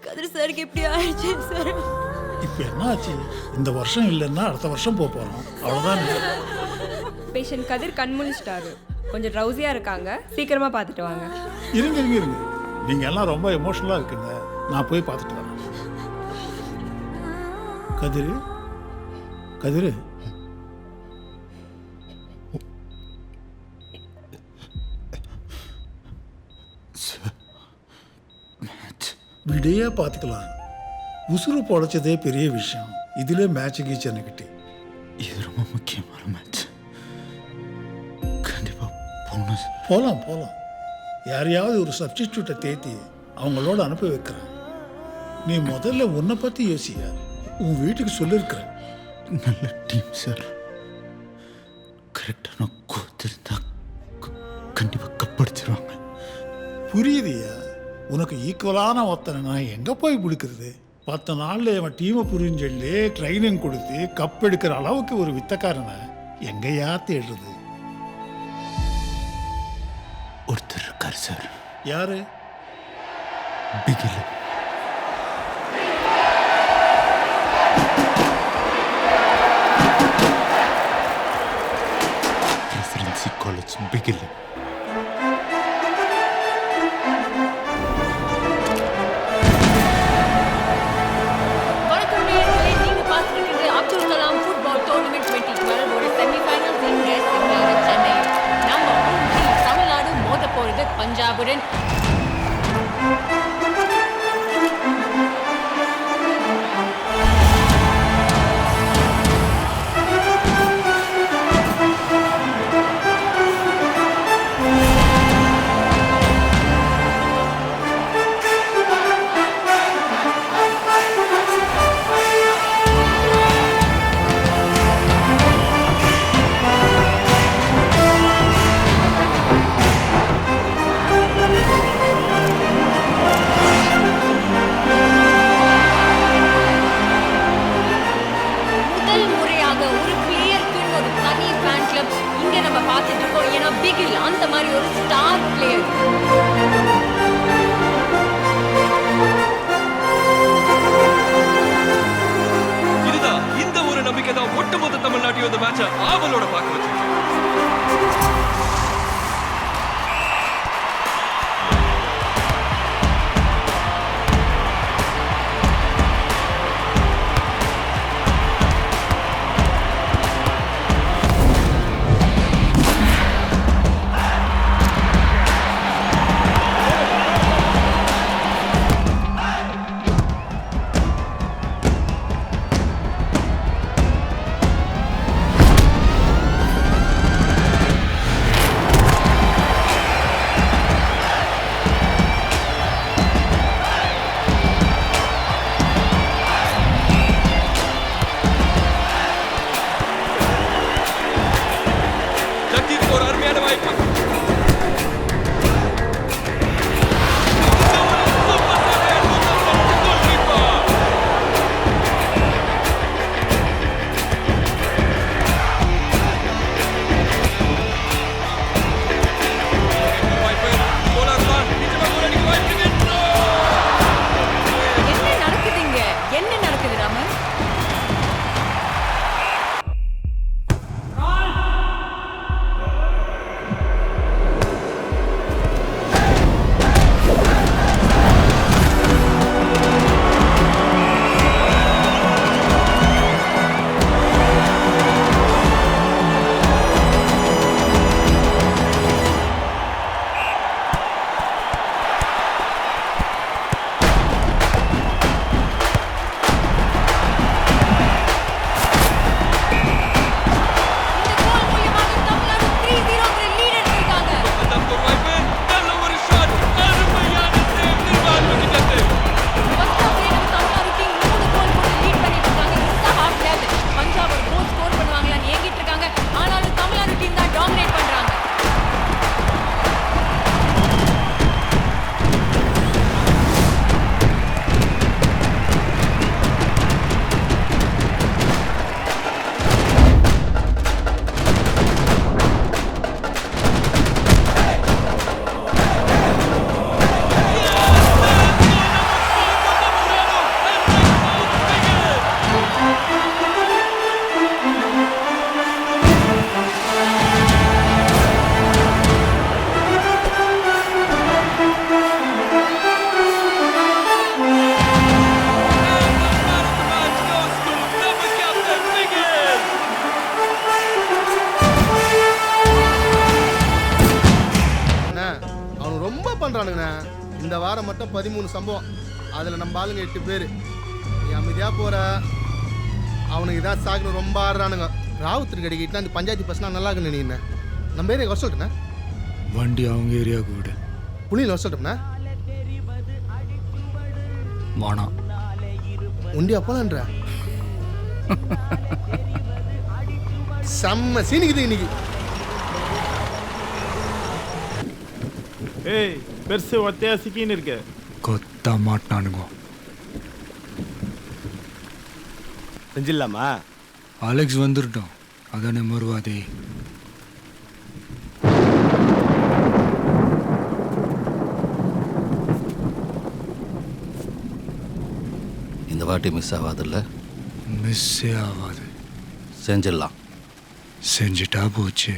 கதிர் சாருக்கு எப்படி ஆயிடுச்சு சார்? இப்போ என்ன ஆச்சு? இந்த வருஷம் இல்லைன்னா அடுத்த வருஷம் போகிறோம், அவ்வளோதான். பேஷண்ட் கதிர் கண் முழிச்சிட்டாரு, கொஞ்சம் ட்ரௌசியாக இருக்காங்க, சீக்கிரமாக பார்த்துட்டு வாங்க. இருங்க இருங்க இருங்க, நீங்கள் எல்லாம் ரொம்ப எமோஷ்னலாக இருக்குங்க. நான் போய் பார்த்துட்டு வரேன். கதிர் கதிர், விடையா பார்த்துக்கலாம். உசுறு பொழைச்சதே பெரிய விஷயம். இதிலே மேட்ச் கீச்சு எனக்கிட்டு. இது ரொம்ப முக்கியமான மேட்ச். கண்டிப்பாக போகணும். போகலாம் போகலாம். யாரையாவது ஒரு சப்ஸ்டிடியூட்டை தேத்தி அவங்களோட அனுப்பி வைக்கிறேன். நீ முதல்ல உன்னை பற்றி யோசியா. உன் வீட்டுக்கு சொல்லியிருக்கிறேன். நல்ல டீம் சார். கரெக்டான கோச் இருந்தா கண்டிப்பாக கப்படிச்சிருவாங்க. புரியுதியா? உனக்கு ஈக்குவலான ஒருத்தனை நான் எங்கே போய் பிடிக்கிறது? 10 நாளில் அவன் டீமை புரிஞ்சு ட்ரைனிங் கொடுத்து கப் எடுக்கிற அளவுக்கு ஒரு வித்தக்காரனை எங்கேயா தேடுறது? ஒருத்தர் இருக்கார் சார். யாரு? பிகில். Residency college Bigil. பஞ்சாபுடன் இந்த வாரம் மட்டும் 13 சம்பவம். அதில் நம்ம ஆளுங்க 8 பேர். நீ அமைதியாக போகிற, அவனுக்கு இதான் சாகுன்னு ரொம்ப ஆடுறானுங்க. ராவுத்தர் கடிக்கிட்டு அந்த பஞ்சாயத்து பசங்க நல்லா இருக்குன்னு நினைக்கிறேன். நம்ம ஏரியா வர சொல்லிட்டேண்ணா. வண்டி அவங்க ஏரியாவுக்கு விடு. புளியில் வர சொல்லிட்டோம்ண்ணா. வானம் உண்டி அப்போலான்ற செம்ம சீனிக்குது இன்னைக்கு. ஏய் பெருசு ஒத்தையா சிக்கின்னு இருக்க. கொத்த மாட்டானுங்க. செஞ்சிடலாமா? அலெக்ஸ் வந்துட்டோம், அதானே மறுவாதே. இந்த வாட்டி மிஸ் ஆகாதுல்ல? மிஸ்ஸே ஆகாது. செஞ்சிடலாம். செஞ்சுட்டா போச்சு.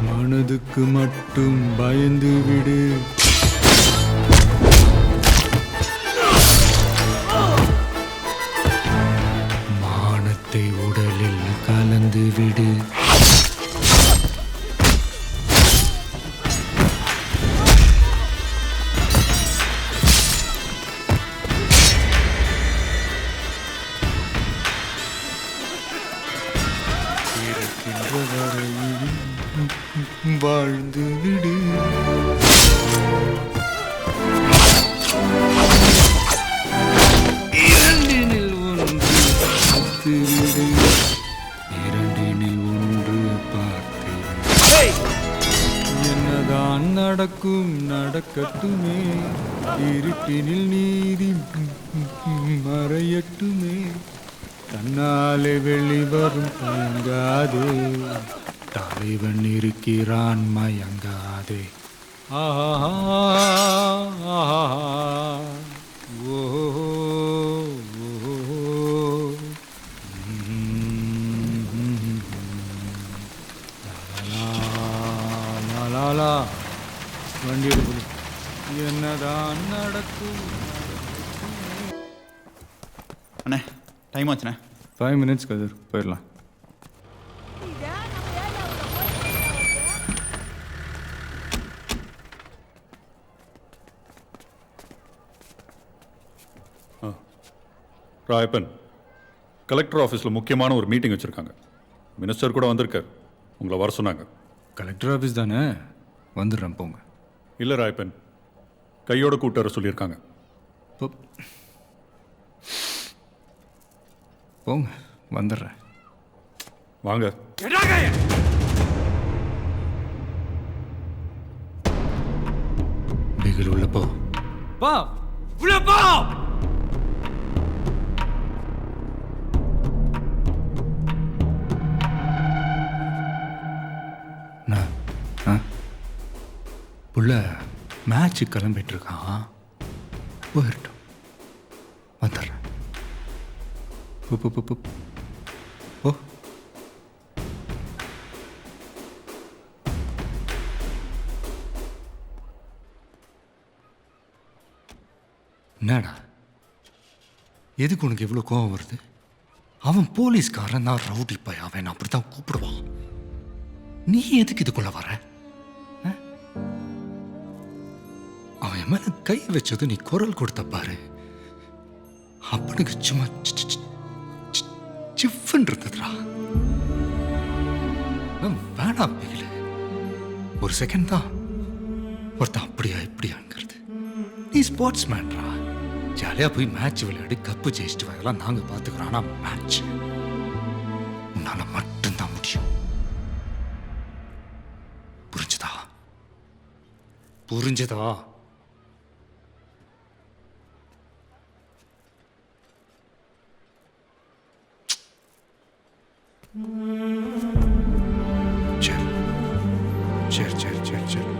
மனதுக்கு மட்டும் பயந்து விடு. மானத்தை உடலில் கலந்து விடு. இருக்கின்ற வரையில் வாழ்ந்து விடு. இரண்டினில் ஒன்று பார்த்து விடு. இரண்டினில் ஒன்று பார்த்து விடு. என்னதான் நடக்கும் நடக்கட்டுமே, இருட்டினில் நீதி மறையட்டுமே. தன்னாலே வெளிவரும் தயங்காதே, தலைவன் இருக்கிறான் மயங்காதே. ஆஹா ஓ வண்டி எடுப்பது என்னதான் நடக்கும். அண்ணே டைம் ஆச்சுண்ணே. 5 minutes கதிர், போயிடலாம். ராயப்பன், கலெக்டர் ஆஃபீஸில் முக்கியமான ஒரு மீட்டிங் வச்சுருக்காங்க. மினிஸ்டர் கூட வந்திருக்கார், உங்களை வர சொன்னாங்க. கலெக்டர் ஆஃபீஸ் தானே, வந்துடுறேன் போங்க. இல்லை ராயப்பன், கையோட கூட்டு வர சொல்லியிருக்காங்க. போங்க, வந்துடுறேன். வாங்க. பிகில் உள்ள போ. புள்ள மேட்ச்சு கிளம்பிட்டு இருக்கான், போயிட்டோம். வந்துடுறேன். ஓ என்னடா, எதுக்கு உனக்கு எவ்வளோ கோவம் வருது? அவன் போலீஸ்காரன், நான் ரவுடி பையன், அவன் அப்படித்தான் கூப்பிடுவான். நீ எதுக்கு இதுக்குள்ள வர? அவன் என் மேல கை வச்சது நீ குரல் கொடுத்த பாரு, அப்பனுக்கு சும்மா சிஃபன் இருந்ததுடா. வேணாம் பிகில, ஒரு செகண்ட் தான் ஒருத்தன் அப்படியா இப்படியாங்கிறது. நீ ஸ்போர்ட்ஸ் மேன்ரா, ஜாலியா போய் மேட்ச் விளையாடி கப்பு ஜெயிச்சுட்டு வரலாம், நாங்க பாத்துக்கிறோம். ஆனா மேட்ச் உன்னால மட்டும்தான் முடியும், புரிஞ்சுதா? புரிஞ்சதா? சரி சரி சரி சரி சரி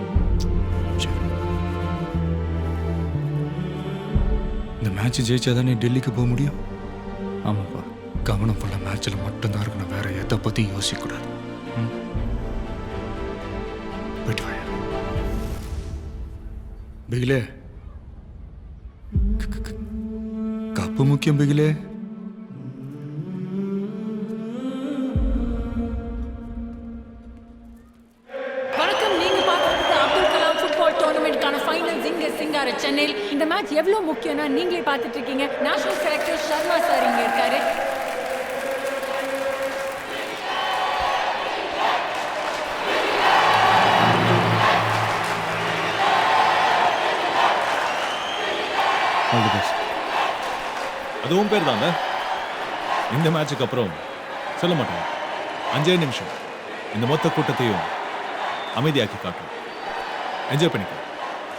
சரி. இந்த மேட்ச் ஜெயிச்சாதான் நீ டெல்லிக்கு போக முடியும். ஆமாப்பா, கவனம் ஃபுல்லாக மேட்ச்சில் மட்டும்தான் இருக்கணும், வேற எதை பற்றி யோசிக்கக்கூடாது. போயிட்டு வாயா பிகிலே. கப்பு முக்கியம் பிகிலே. வணக்கம், நீங்க பார்க்கறது அப்துல் கலாம் ஃபுட்பால் டோர்னமெண்ட்கான ஃபைனல்ஸ் இங்க சிங்கார சென்னையில். இந்த மேட்ச் எவ்வளவு முக்கியம்னா நீங்களே பார்த்துட்டு இருக்கீங்க. நேஷனல் செலக்டர் சர்மா சார் இங்க இருக்காரு. அதுவும் பேர் தாங்க. இந்த மேட்சுக்கு அப்புறம் சொல்ல மாட்டோம். 5 நிமிஷம் இந்த மொத்த கூட்டத்தையும் அமைதியாக்கி காட்டும். என்ஜாய் பண்ணிக்க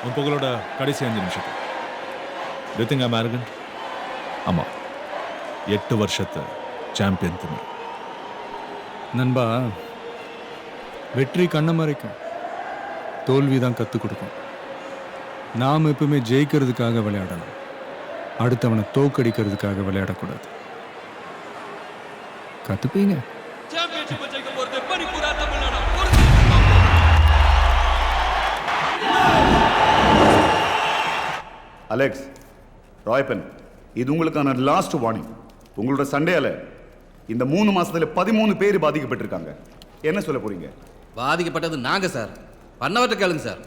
உன் புகழோட கடைசி 5 நிமிஷத்தை. ரித்திங் ஐம் அரகன்ட்? ஆமா, 8 வருஷத்து சாம்பியன் திமிர். நண்பா, வெற்றி கண்ணை மறைக்கும், தோல்வி தான் கற்றுக் கொடுக்கும். நாம் எப்பவுமே ஜெயிக்கிறதுக்காக விளையாடணும், அடுத்தவனை தோக்கடிக்கிறதுக்காக விளையாடக்கூடாது. கற்றுப்பீங்க. அலெக்ஸ், ராய்பன், இது உங்களுக்கான லாஸ்ட் வார்னிங். உங்களோட சண்டையால இந்த 3 மாசத்துல 13 பேர் பாதிக்கப்பட்டிருக்காங்க. என்ன சொல்ல போறீங்க? பாதிக்கப்பட்டது நாங்க சார், பண்ணவற்ற கேளுங்க சார்.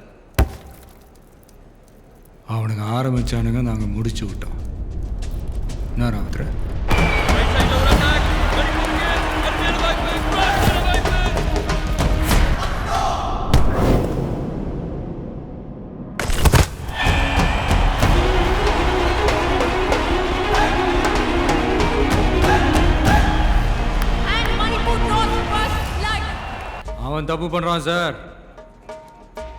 அவனுங்க ஆரம்பிச்சானுங்க, நாங்கள் முடிச்சு விட்டோம். என்ன ராவுத்ர? அவன் தப்பு பண்றான் சார்.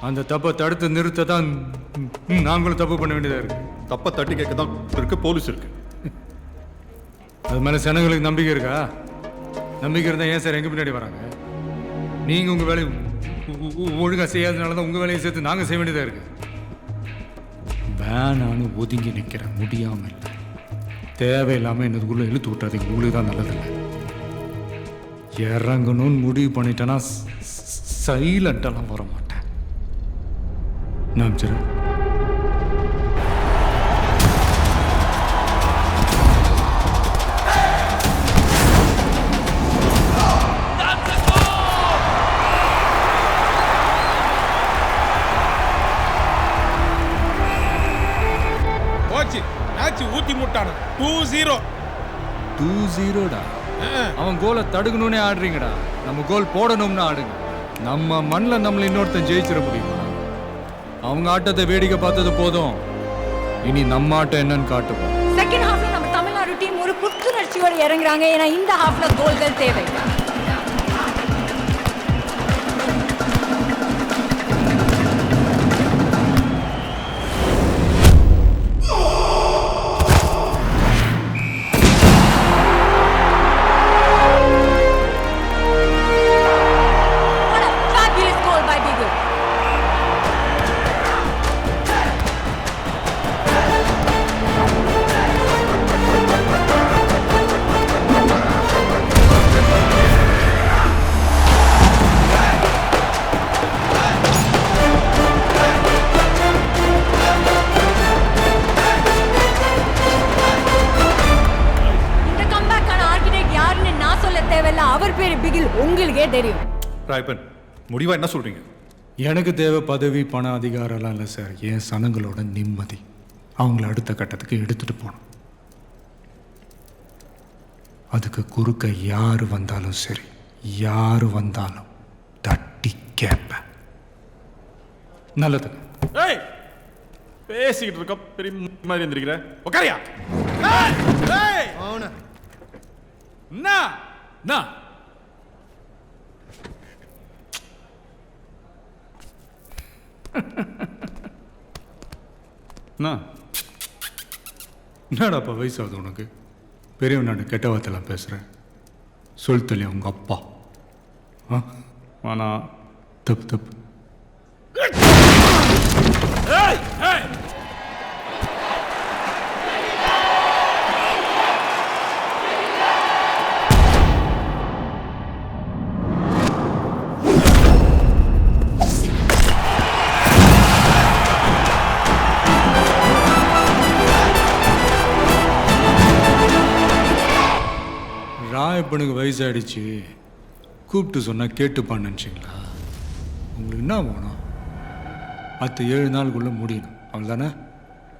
அந்த தப்பை தடுத்து நிறுத்த தான் நாங்களும் தப்பு பண்ண வேண்டியதா இருக்கு. தப்பை தட்டி கேட்க தான் இருக்கு, போலீஸ் இருக்கு. அது மேலே ஜனங்களுக்கு நம்பிக்கை இருக்கா? நம்பிக்கை இருந்தால் ஏன் சார் எங்கள் பின்னாடி வராங்க? நீங்கள் உங்கள் வேலையை ஒழுங்காக செய்யாதனால தான் உங்கள் வேலையை சேர்த்து நாங்கள் செய்ய வேண்டியதாக இருக்கு. வேணான்னு ஒதுங்கி நிற்கிற முடியாமல் இல்லை. தேவையில்லாமல் என்னதுக்குள்ளே இழுத்து விட்டாதீங்க, உங்களுக்கு தான் நல்லதில்லை. இறங்கணும்னு முடிவு பண்ணிட்டேன்னா சைலண்டெல்லாம் வர மாட்டேன். நான் சரி. ஊத்தி முட்டான 2-0. 2-0டா. அவன் கோலை தடுக்கணும்னே ஆடுறீங்கடா. நம்ம கோல் போடணும்னு ஆடுங்க. நம்ம மண்ணில் நம்மளை இன்னொருத்தன் ஜெயிச்சிட முடியுமா? அவங்க ஆட்டத்தை வேடிக்கை பார்த்தது போதும், இனி நம்ம ஆட்டம் என்னன்னு காட்டுவோம். செகண்ட் ஹாஃப்ல நம்ம தமிழ்நாடு டீம் ஒரு புத்துணர்ச்சியோட இறங்குறாங்க. ஏன்னா இந்த ஹாஃப்ல கோல்கள் தேவை. அவர் பேரு பிகில், உங்களுக்கே தெரியும். ராய்பன், முடிவா என்ன சொல்றீங்க? எனக்கு தேவை பதவி, பண, அதிகாரம்லாம் இல்லை சார். என் சனங்களோட நிம்மதி. அவங்கள அடுத்த கட்டத்துக்கு எடுத்துட்டு போகணும். அதுக்கு குறுக்க யாரு வந்தாலும் சரி, யாரு வந்தாலும் தட்டி கேட்பேன். நல்லதுங்க. ஏய், பேசிக்கிட்டு இருக்க பெரிய மாதிரி இருந்திருக்கிற. உட்காரியா? அவன என்ன அண்ணா என்னடாப்பா வயசாகுது உனக்கு? பெரியவன் நான் கெட்ட வார்த்தைலாம் பேசுகிறேன். சொல் தெளிய உங்கள் அப்பா. ஆனா தப்பு தப்பு. ராயப்பனுக்கு வயசாயிடுச்சு, கூப்பிட்டு சொன்னால் கேட்டுப்பான்னு நினச்சிங்களா? உங்களுக்கு என்ன வேணும்? அடுத்த 7 நாளுக்குள்ளே முடியணும், அவ்வளோதானே?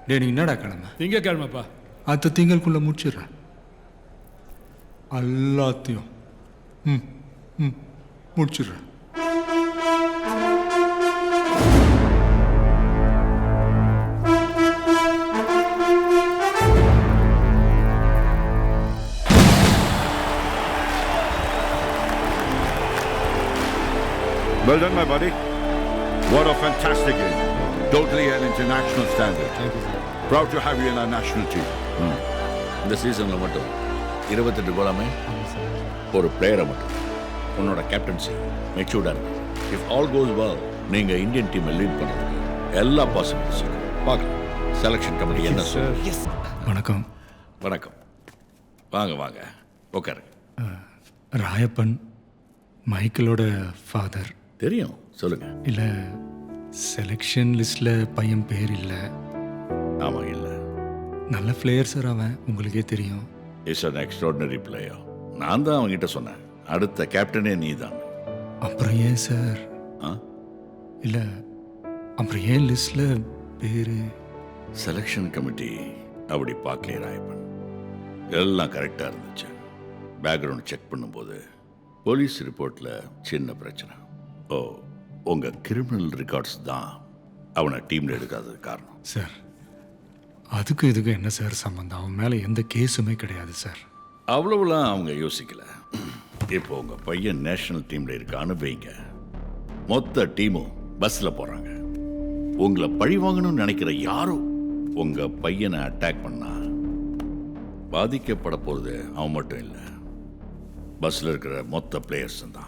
டே நீ என்னடா கிழமை? திங்கக்கிழமைப்பா. அடுத்த திங்களுக்குள்ளே முடிச்சிடுறேன் எல்லாத்தையும். ம் ம் முடிச்சிடுறேன். Well done, my buddy. What a fantastic game. Totally an international standard. Thank you, sir. Proud to have you in our national team. இந்த சீசனில் மட்டும் 28 கோலாமே ஒரு பிளேயரை மட்டும். உன்னோட கேப்டன்சி மெச்சூர்டாக இருக்கு. இஃப் ஆல் கோஸ் வெல் நீங்கள் இந்தியன் டீமை லீட் பண்ணுறதுக்கு எல்லா பாசிபிலிட்டிஸும் பார்க்கலாம். செலெக்ஷன் கமிட்டி என்ன சார்? வணக்கம். வணக்கம். வாங்க வாங்க உட்காரு. ராயப்பன் மைக்கேலோட ஃபாதர். தெரியும், சொல்லுங்க. இல்லை, செலெக்ஷன் லிஸ்ட்டில் பையன் பேர் இல்லை. ஆமாம், இல்லை. நல்ல பிளேயர் சார் அவன், உங்களுக்கே தெரியும். Is an extraordinary player. நான் தான் அவங்ககிட்ட சொன்னேன், அடுத்த கேப்டனே நீ தான். அப்புறம் ஏன் சார்? இல்லை, அப்புறம் ஏன் லிஸ்ட்டில் பேர்? செலெக்ஷன் கமிட்டி அப்படி பார்க்கலையே ராயப்பன். எல்லாம் கரெக்டாக இருந்துச்சு. பேக்ரவுண்ட் செக் பண்ணும்போது போலீஸ் ரிப்போர்ட்டில் சின்ன பிரச்சனை. ஓ, உங்கள் கிரிமினல் ரெக்கார்ட்ஸ் தான் அவனை டீமில் எடுக்காதது காரணம். சார், அதுக்கு இதுக்கு என்ன சார் சம்மந்தம்? அவன் மேலே எந்த கேஸுமே கிடையாது சார். அவ்வளவுலாம் அவங்க யோசிக்கல. இப்போ உங்கள் பையன் நேஷனல் டீமில் இருக்கான்னு வைங்க, மொத்த டீமும் பஸ்ஸில் போகிறாங்க. உங்களை பழி வாங்கணும்னு நினைக்கிற யாரோ உங்கள் பையனை அட்டாக் பண்ணா பாதிக்கப்பட போகிறது அவன் மட்டும் இல்லை, பஸ்ஸில் இருக்கிற மொத்த பிளேயர்ஸும் தான்.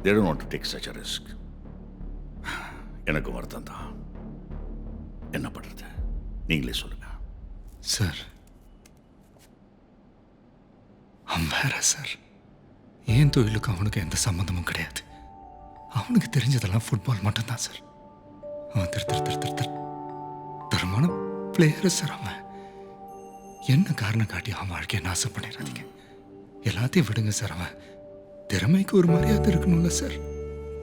They don't want to take such a risk. எனக்கு வருத்தம் தான். என்ன பண்ணுறது நீங்களே சொல்லுங்க. சார், அவன் வேற சார். ஏன் தொழிலுக்கு அவனுக்கு எந்த சம்மந்தமும் கிடையாது. அவனுக்கு தெரிஞ்சதெல்லாம் ஃபுட்பால் மட்டும்தான் சார். அவன் தரமான பிளேயர் சார். அவன் என்ன காரணம் காட்டி அவன் வாழ்க்கையை நாசம் பண்ணிடாதீங்க. எல்லாத்தையும் விடுங்க சார். அவன் திறமைக்கு ஒரு மரியாதை இருக்கணும்ல சார்.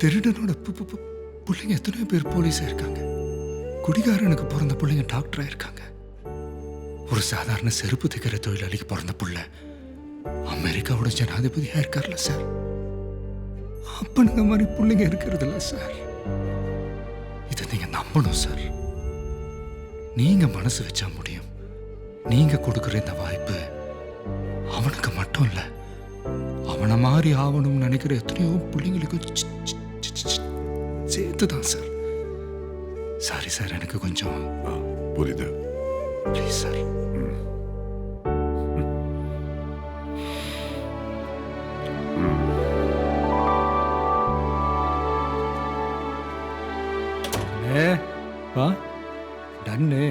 திருடனோட பிள்ளைங்க எத்தனையோ பேர் போலீஸாக இருக்காங்க. குடிகாரனுக்கு பிறந்த பிள்ளைங்க டாக்டராக இருக்காங்க. ஒரு சாதாரண செருப்பு தைக்கிற தொழிலாளிக்கு பிறந்த பிள்ளை அமெரிக்காவோட ஜனாதிபதியாக இருக்கார்ல சார். அப்பனுங்க மாதிரி பிள்ளைங்க இருக்கிறது இல்லை சார். இதை நீங்க நம்பணும் சார். நீங்க மனசு வச்சா முடியும். நீங்க கொடுக்குற இந்த வாய்ப்பு அவனுக்கு மட்டும் இல்லை, அவனை மாதிரி ஆகணும்னு நினைக்கிற எத்தனையோ பிள்ளைங்களுக்கு சேர்த்து தான் சார். சாரி சார், எனக்கு கொஞ்சம் புரியுது. Please sir. பா டன்னு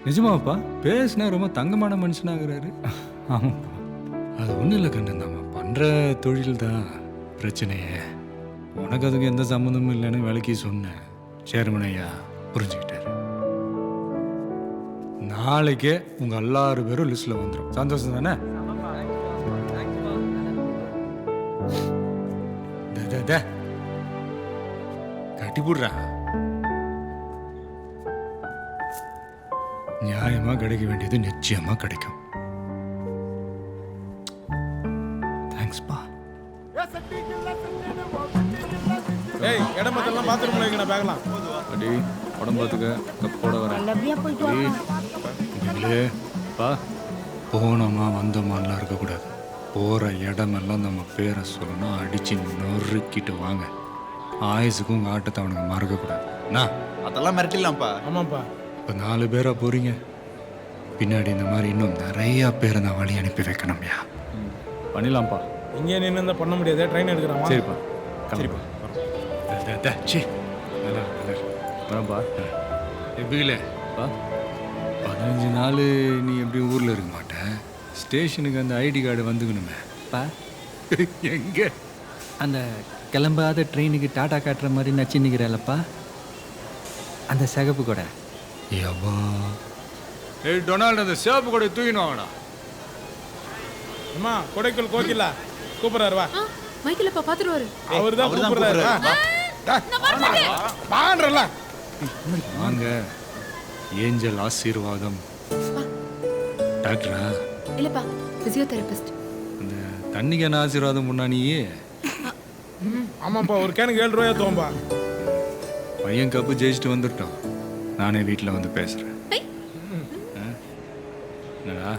நிஜமாப்பா பேசினா ரொம்ப தங்கமான மனுஷனாகிறாரு. ஆமாப்பா, அது ஒன்றும் இல்லை கண்ணு, நம்ம பண்ணுற தொழில் தான் பிரச்சனையே. உனக்கு அதுக்கு எந்த சம்மந்தமும் இல்லைன்னு விளக்கி சொன்னேன். சேர்மன் ஐயா புரிஞ்சுக்கிட்டாரு. நாளைக்கே உங்கள் எல்லாரும் பேரும் லிஸ்ட்டில் வந்துடும். சந்தோஷம் தானே? கட்டி போடுறா. நியாயமா கிடைக்க வேண்டியது நிச்சயமா கிடைக்கும். தேங்க்ஸ்பா. ஏய், இடம் பத்தலாம் பாத்ரூம்ல வைங்க, நான் பார்க்கலாம். அடி உடம்பு பார்த்துக்க, கப்போட வரேன். பா போனோமா வந்தோமான்லாம் இருக்கக்கூடாது. போகிற இடமெல்லாம் நம்ம பேரை சொல்லணும். அடித்து நொறுக்கிட்டு வாங்க. ஆயுசுக்கும் உங்கள் ஆட்டத்தை அவனுக்கு மறக்கக்கூடாது. அதெல்லாம் மிரட்டிடலாம்ப்பா. ஆமாப்பா. இப்போ 4 பேரா போறீங்க, பின்னாடி இந்த மாதிரி இன்னும் நிறையா பேரை நான் வழி அனுப்பி வைக்கணும்யா. பண்ணிடலாம்ப்பா. இங்கே நின்று இருந்தால் பண்ண முடியாது, ட்ரெயின் எடுக்கிறாமா? சரிப்பா. சரிப்பா. வரப்பா. எப்படிலே 15 நாள் நீ எப்படி ஊரில் இருக்க மாட்டேன். ஸ்டேஷனுக்கு அந்த ஐடி கார்டு வந்துக்கணுமே. பா எங்க அந்த கிளம்பாத ட்ரெயினுக்கு டாட்டா காட்டுற மாதிரி நச்சு நிற்கிறல்லப்பா, அந்த சிகப்பு கூட. எவ்வா ஏய் டொனால்டு, அந்த சேப்பு கூட தூக்கின்னு வாங்கடா. அம்மா கொடைக்கல் கோகிலா கூப்பிடுறாரு, வா. மைக்கிலப்பா பார்த்துருவாரு. அவர் தான் கூப்பிடுறாரு, வா. வாங்கறல வாங்க. ஏஞ்சல் ஆசீர்வாதம். டாக்டரா? இல்லப்பா, பிசியோதெரபிஸ்ட். அந்த தண்ணிக்கு என்ன ஆசீர்வாதம் பண்ணா நீயே? ஆமாப்பா, ஒரு கேனுக்கு 7 ரூபாயா தோம்பா. பையன் கப்பு ஜெயிச்சுட்டு வந்துட்டோம், நானே வீட்டில் வந்து பேசுகிறேன். என்னடா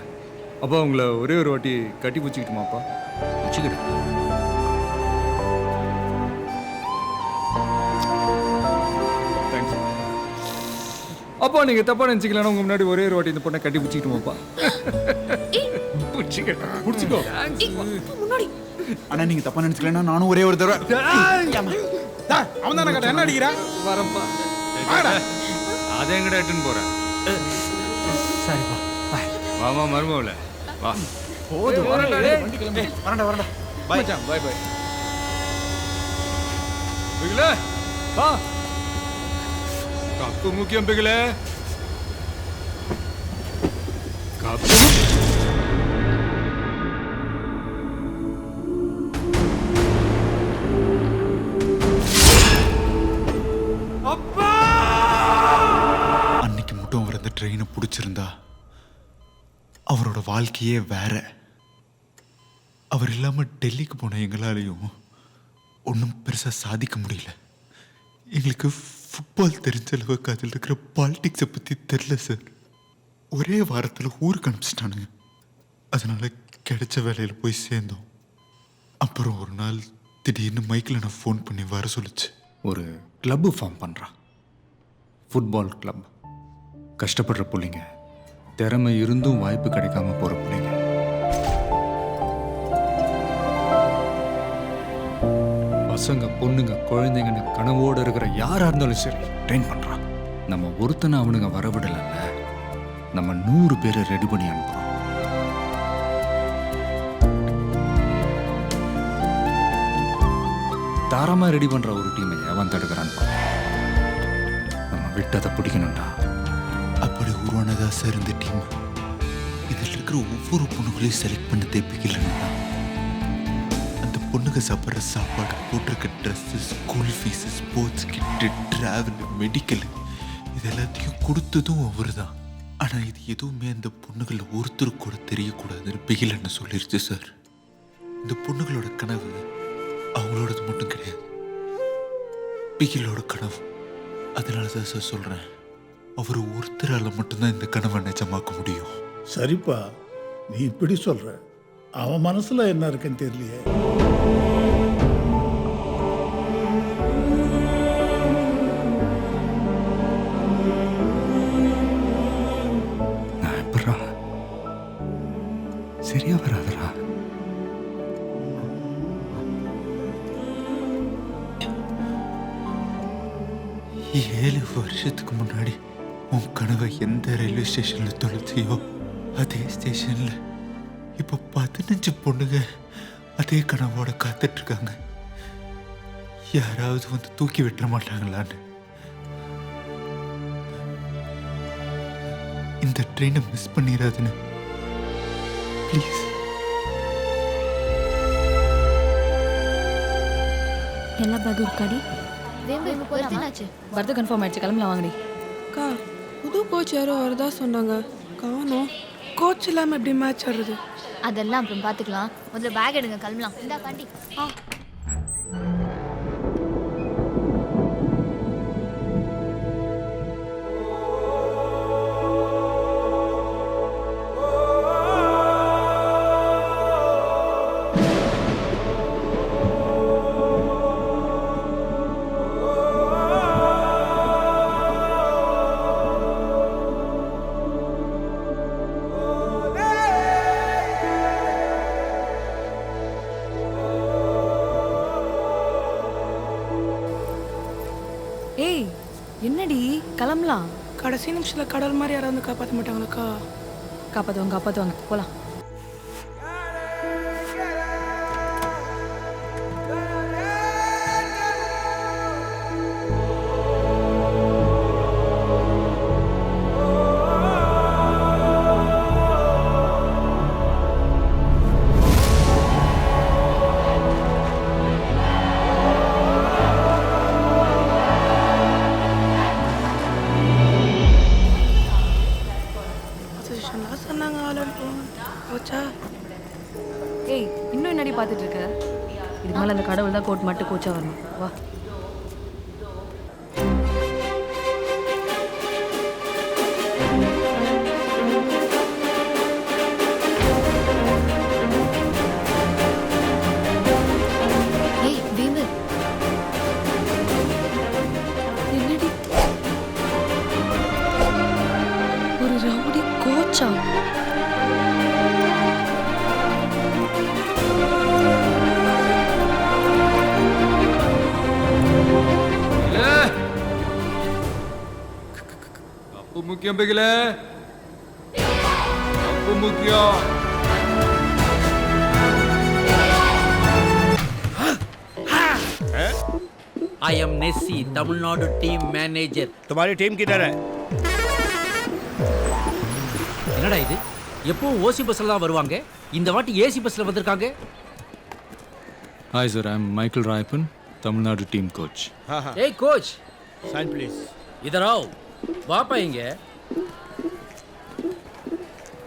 அப்பா, உங்களை ஒரே ஒரு வாட்டி கட்டி பிடிச்சிக்கிட்டுமாப்பா? வச்சுக்கிட்டேன். தேங்க்ஸ். அப்பா நீங்கள் தப்பாக நினச்சிக்கலாம், உங்கள் முன்னாடி ஒரே ஒரு வாட்டி இந்த பொண்ணை கட்டி பிடிச்சிக்கிட்டுமாப்பா? புடிச்சுக்கோ. ஆனா நீங்க தப்பா நினைச்சுக்கலன்னா நானும் ஒரே ஒரு தடவை. அவன் தானே கேட்ட, என்ன அடிக்கிறா? வரப்பா. அதை எங்கடா எட்டுன்னு போகிறேன். சரிப்பா, பாய். வாமா மருமவுல வா. வரண்டா. பாய் பாய் பாய். பிகிலே வா. கப்பு முக்கியம் பிகிலே. கப்பு அன்னைக்கு மட்டும் அவர் அந்த ட்ரெயினை பிடிச்சிருந்தா அவரோட வாழ்க்கையே வேற. அவர் இல்லாம டெல்லிக்கு போன எங்களாலையும் ஒன்றும் பெருசா சாதிக்க முடியல. எங்களுக்கு ஃபுட்பால் தெரிஞ்ச அளவுக்கு அதில் இருக்கிற பாலிடிக்ஸை பத்தி தெரியல சார். ஒரே வாரத்தில் ஊருக்கு அனுப்பிச்சிட்டானுங்க. அதனால கிடைச்ச வேலையில போய் சேர்ந்தோம். அப்புறம் ஒரு நாள் திடீர்னு மைக்கில் நான் ஃபோன் பண்ணி வர சொல்லிச்சு. ஒரு கிளப்பு ஃபார்ம் பண்ணுறான், ஃபுட்பால் கிளப். கஷ்டப்படுற பிள்ளைங்க, திறமை இருந்தும் வாய்ப்பு கிடைக்காம போகிற பிள்ளைங்க. பசங்க, பொண்ணுங்க, குழந்தைங்கன்னு கனவோடு இருக்கிற யாராக இருந்தாலும் சரி ட்ரெயின் பண்ணுறான். நம்ம ஒருத்தனை அவனுங்க வரவிடலைல்ல, நம்ம 100 பேரை ரெடி பண்ணி அனுப்புகிறோம். தாராளமாக ரெடி பண்ணுற ஒரு டீமை எவன் தடுக்கிறான்? நம்ம விட்டதை பிடிக்கணும்டா. அப்படி உருவானதா சார் இந்த டீம். இதில் இருக்கிற ஒவ்வொரு பொண்ணுகளையும் செலக்ட் பண்ண தேப்பிக்கலன்னா அந்த பொண்ணுங்க சாப்பிட்ற சாப்பாடு, போட்டிருக்க ட்ரெஸ்ஸு, ஸ்கூல் ஃபீஸு, ஸ்போர்ட்ஸ் கிட்டு, ட்ராவலு, மெடிக்கல், இது எல்லாத்தையும் கொடுத்ததும் அவர் தான். ஆனால் இது எதுவுமே அந்த பொண்ணுகளில் ஒருத்தருக்கு கூட தெரியக்கூடாதுன்னு பிகிலன்னு சொல்லிருச்சு சார். இந்த பொண்ணுகளோட கனவு அவங்களோடது மட்டும் கிடையாது, பிகிலோட கனவு. அதனால தான் சார் சொல்கிறேன், அவர் ஒருத்தரால் மட்டும்தான் இந்த கனவை நிஜமாக்க முடியும். சரிப்பா, நீ இப்படி சொல்ற, அவன் மனசுல என்ன இருக்குன்னு தெரியலையே. நான் எப்படா சரியா வராதரா? 7 வருஷத்துக்கு முன்னாடி உன் கனவை எந்த ரயில்வே ஸ்டேஷன்ல தொலைச்சியோ அதே ஸ்டேஷன்ல இப்போ 15 பொண்ணுங்க அதே கனவோட காத்துட்டு இருக்காங்க. யாராவது வந்து தூக்கி விட்டுற மாட்டாங்களான்னு. இந்த ட்ரெயினை மிஸ் பண்ணிடாதுன்னு ப்ளீஸ். எல்லாம் பகூர் கடி பர்த் கன்ஃபார்ம் ஆயிடுச்சு, கிளம்பலாம் வாங்கடி. அக்கா, புது கோச் யாரோ வரதா சொன்னாங்க, காணோம். கோச் இல்லாமல் எப்படி மேட்ச் ஆடுறது? அதெல்லாம் அப்புறம் பார்த்துக்கலாம், முதல்ல பேக் எடுங்க, கிளம்பலாம். இந்த பாண்டி. கிளம்பலாம். கடைசி நிமிஷத்தில் கடல் மாதிரி யாராவது வந்து காப்பாற்ற மாட்டாங்களாக்கா? காப்பாற்றுவாங்க போகலாம். சொன்னாங்க போச்சா? ஏய், இன்னும் என்னடி பார்த்துட்டு இருக்க? இதுக்கு மேலே அந்த கடவுள் தான் கோட் மட்டும் கோச்சா வரணும். வா. ஏய் வேம்பு, என்னடி ஒரு ரவுடி கோச்சா? கப்பு முக்கியம் பிகில, கப்பு முக்கியம். I am Nessie, Tamil Nadu team manager. तुम्हारी टीम किधर है? என்னடா இது? எப்பவும் ஓசி பஸ்ல தான் வருவாங்க, இந்த வாட்டி ஏசி பஸ்ல வந்திருக்காங்க. Hi sir, I am Michael Raipan, Tamil Nadu team coach. ஏய் கோச், साइन प्लीज. इधर आओ. வாப்பா இங்க.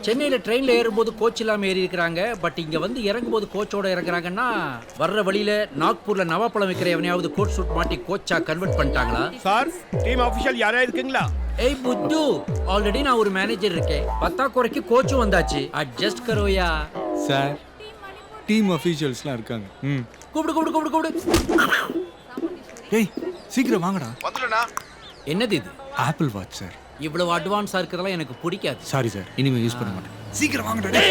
சென்னையில ட்ரெயின்ல ஏறும்போது கோச் இல்லாம ஏறி இருக்கிறாங்க, பட் இங்க வந்து இறங்கும்போது கோச்சோட இறங்குறாங்கன்னா வர்ற வழியில நாக்பூர்ல நவாப்பழம் விற்கிற எவனையாவது கோட் சூட் மாட்டி கோச்சா கன்வெர்ட் பண்ணிட்டாங்களா? சார் டீம் ஆஃபீஷியல் யாரா இருக்கீங்களா? ஏய் புத்து, ஆல்ரெடி நான் ஒரு மேனேஜர் இருக்கேன், பத்தாக்குறைக்கு கோச்சும் வந்தாச்சு, அட்ஜஸ்ட் கரோயா. சார் டீம் அஃபீஷியல்ஸ்லாம் இருக்காங்க. கூப்பிடு கூப்பிடு கூப்பிடு கூப்பிடு. டேய் சீக்கிரம் வாங்கடா. வந்துடுண்ணா. என்னது இது? Apple watch sir. இவ்வளவு அட்வான்ஸா இருக்கிறதெல்லாம் எனக்கு பிடிக்காது. சாரி சார், இனிமே யூஸ் பண்ண மாட்டேன். சீக்கிரம் வாங்கடா.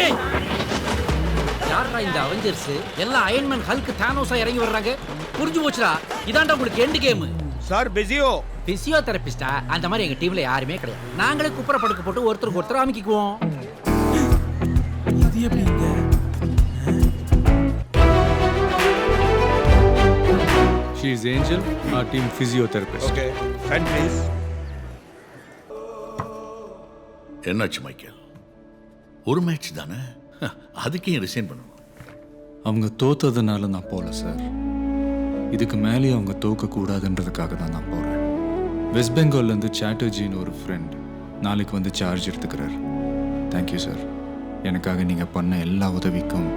யாரா இந்த அவெஞ்சர்ஸ்? எல்லாம் அயன்மேன், ஹல்க், தானோஸா இறங்கி வர்றாங்க. புரிஞ்சு போச்சுடா, இதாண்டா உங்களுக்கு எண்ட் கேம். சார் பிஸியோ? பிசியோதெரபிஸ்டா? அந்த மாதிரி எங்க டீம்ல யாருமே கிடையாது. நாங்களே குப்புற படுக்க போட்டு ஒருத்தருக்கு ஒருத்தர் அமைக்குவோம். இது எப்படிங்க? She is Angel, our team physiotherapist. Okay, sign please. என்னாச்சு மைக்கேல்? ஒரு மேட்ச் தானே, அதுக்கே ரிசைன் பண்ணணும். அவங்க தோத்ததுனால நான் போகல சார். இதுக்கு மேலேயும் அவங்க தோக்கக்கூடாதுன்றதுக்காக தான் நான் போகிறேன். வெஸ்ட் பெங்கால்லேருந்து சாட்டர்ஜின்னு ஒரு ஃப்ரெண்ட் நாளைக்கு வந்து சார்ஜ் எடுத்துக்கிறார். தேங்க்யூ சார், எனக்காக நீங்கள் பண்ண எல்லா உதவிக்கும்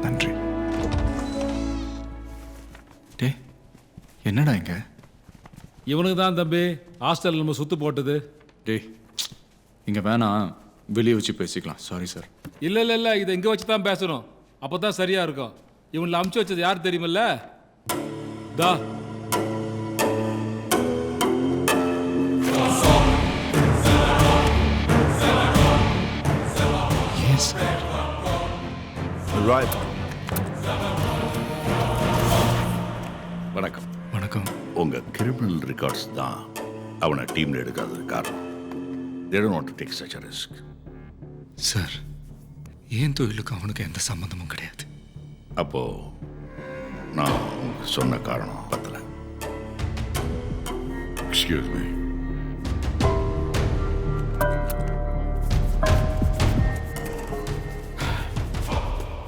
நன்றி. டே என்னடா இங்க? இவனுக்கு தான் தம்பி ஹாஸ்டல் நம்ம சுத்து போட்டது. டே இங்கே வேணாம், வெளியே வச்சு பேசிக்கலாம். Sorry sir. இல்லை இதை இங்கே வச்சு தான் பேசணும், அப்போ தான் சரியாக இருக்கும். இவங்களை அமுச்சு வச்சது யார் தெரியுமில்ல? தா வணக்கம். வணக்கம். உங்க கிரிமினல் ரெக்கார்ட்ஸ் தான் அவனை டீம்ல எடுக்காதது காரணம். They don't want to take such a risk. Sir, ஏன் தொழிலுக்கு அவனுக்கு எந்த சம்பந்தமும் கிடையாது. அப்போ நான் சொன்ன காரணம் பத்தல. Excuse me.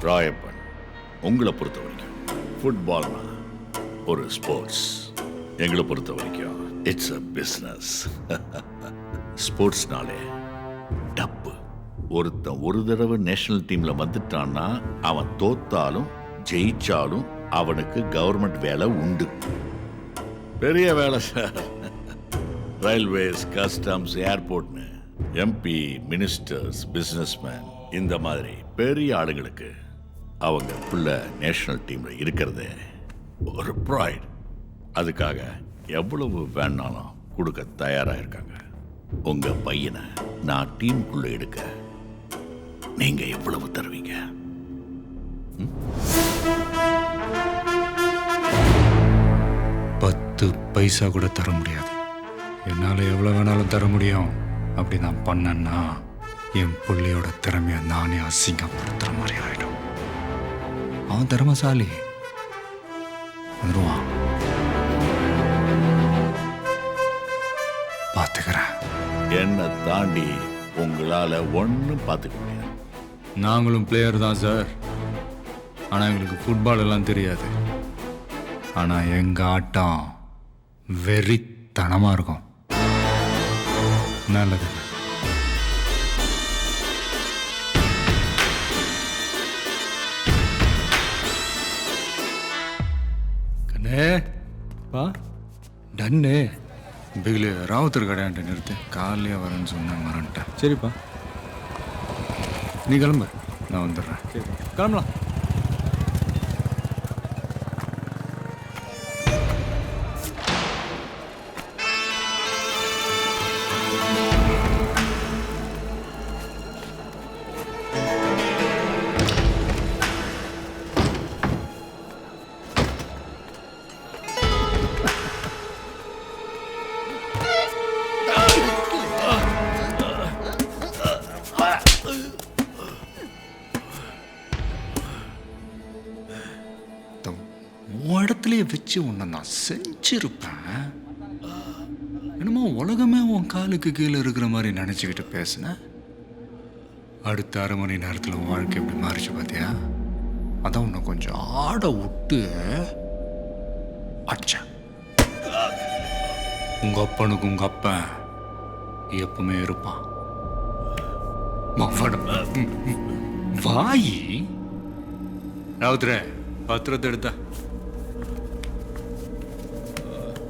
ராயப்பன், உங்களை பொறுத்த வரைக்கும் ஃபுட்பால்னா ஒரு ஸ்போர்ட்ஸ், எங்களை பொறுத்த வரைக்கும் இட்ஸ் அ பிஸ்னஸ். ஸ்போர்ட்ஸ்னாலே டப்பு. ஒருத்தன் ஒரு தடவை நேஷனல் டீம்ல வந்துட்டான்னா அவன் தோத்தாலும் ஜெயிச்சாலும் அவனுக்கு கவர்மெண்ட் வேலை உண்டு. பெரிய வேலை சார். ரயில்வேஸ், கஸ்டம்ஸ், ஏர்போர்ட்னு எம்பி, மினிஸ்டர்ஸ், பிஸ்னஸ்மேன், இந்த மாதிரி பெரிய ஆளுங்களுக்கு அவங்க புள்ள நேஷனல் டீம்ல இருக்கிறதே ஒரு ப்ரைட். அதுக்காக எவ்வளவு வேணாலும் கொடுக்க தயாரா இருக்காங்க. உங்க பையனை நான் டீமுக்குள்ள எடுக்க நீங்க எவ்வளவு தருவீங்க? 10 பைசா கூட தர முடியாது. என்னால் எவ்வளோ வேணாலும் தர முடியும். அப்படி நான் பண்ணேன்னா என் புள்ளியோட திறமையை நானே அசிங்கப்படுத்துகிற மாதிரி ஆகிடும். அவன் திறமைசாலி, வந்துருவான், பார்த்துக்கிறேன். என்னை தாண்டி உங்களால் ஒன்றும் பார்த்துக்க முடியாது. நாங்களும் பிளேயர் தான் சார், ஆனால் எங்களுக்கு ஃபுட்பால் எல்லாம் தெரியாது. ஆனால் எங்கள் ஆட்டம் வெறித்தனமாக இருக்கும். நல்லது. கண்ணே பா டன்னு பிகிலு ராவுத்தர் கடையான்ட்டு நிறுத்து. காலையே வரேன்னு சொன்னேன், மறந்துட்டேன். சரிப்பா, நீ கிளம்பு, நான் வந்துடுறேன். சரி கிளம்பலாம். இடத்துலயே வச்சு உன்னை நான் செஞ்சிருப்பேன். என்னமோ உலகமே உன் காலுக்கு கீழே இருக்கிற மாதிரி நினச்சிக்கிட்டு பேசினேன். அடுத்த 1/2 மணி நேரத்தில் உன் வாழ்க்கை எப்படி மாறிச்சு பார்த்தியா? அதான் உன்னை கொஞ்சம் ஆட விட்டு அடிச்சேன். உங்க அப்பனுக்கு உங்க அப்பன் எப்பவுமே இருப்பான். வாயி ராவுத்ரே, பத்திரத்தை எடுத்தா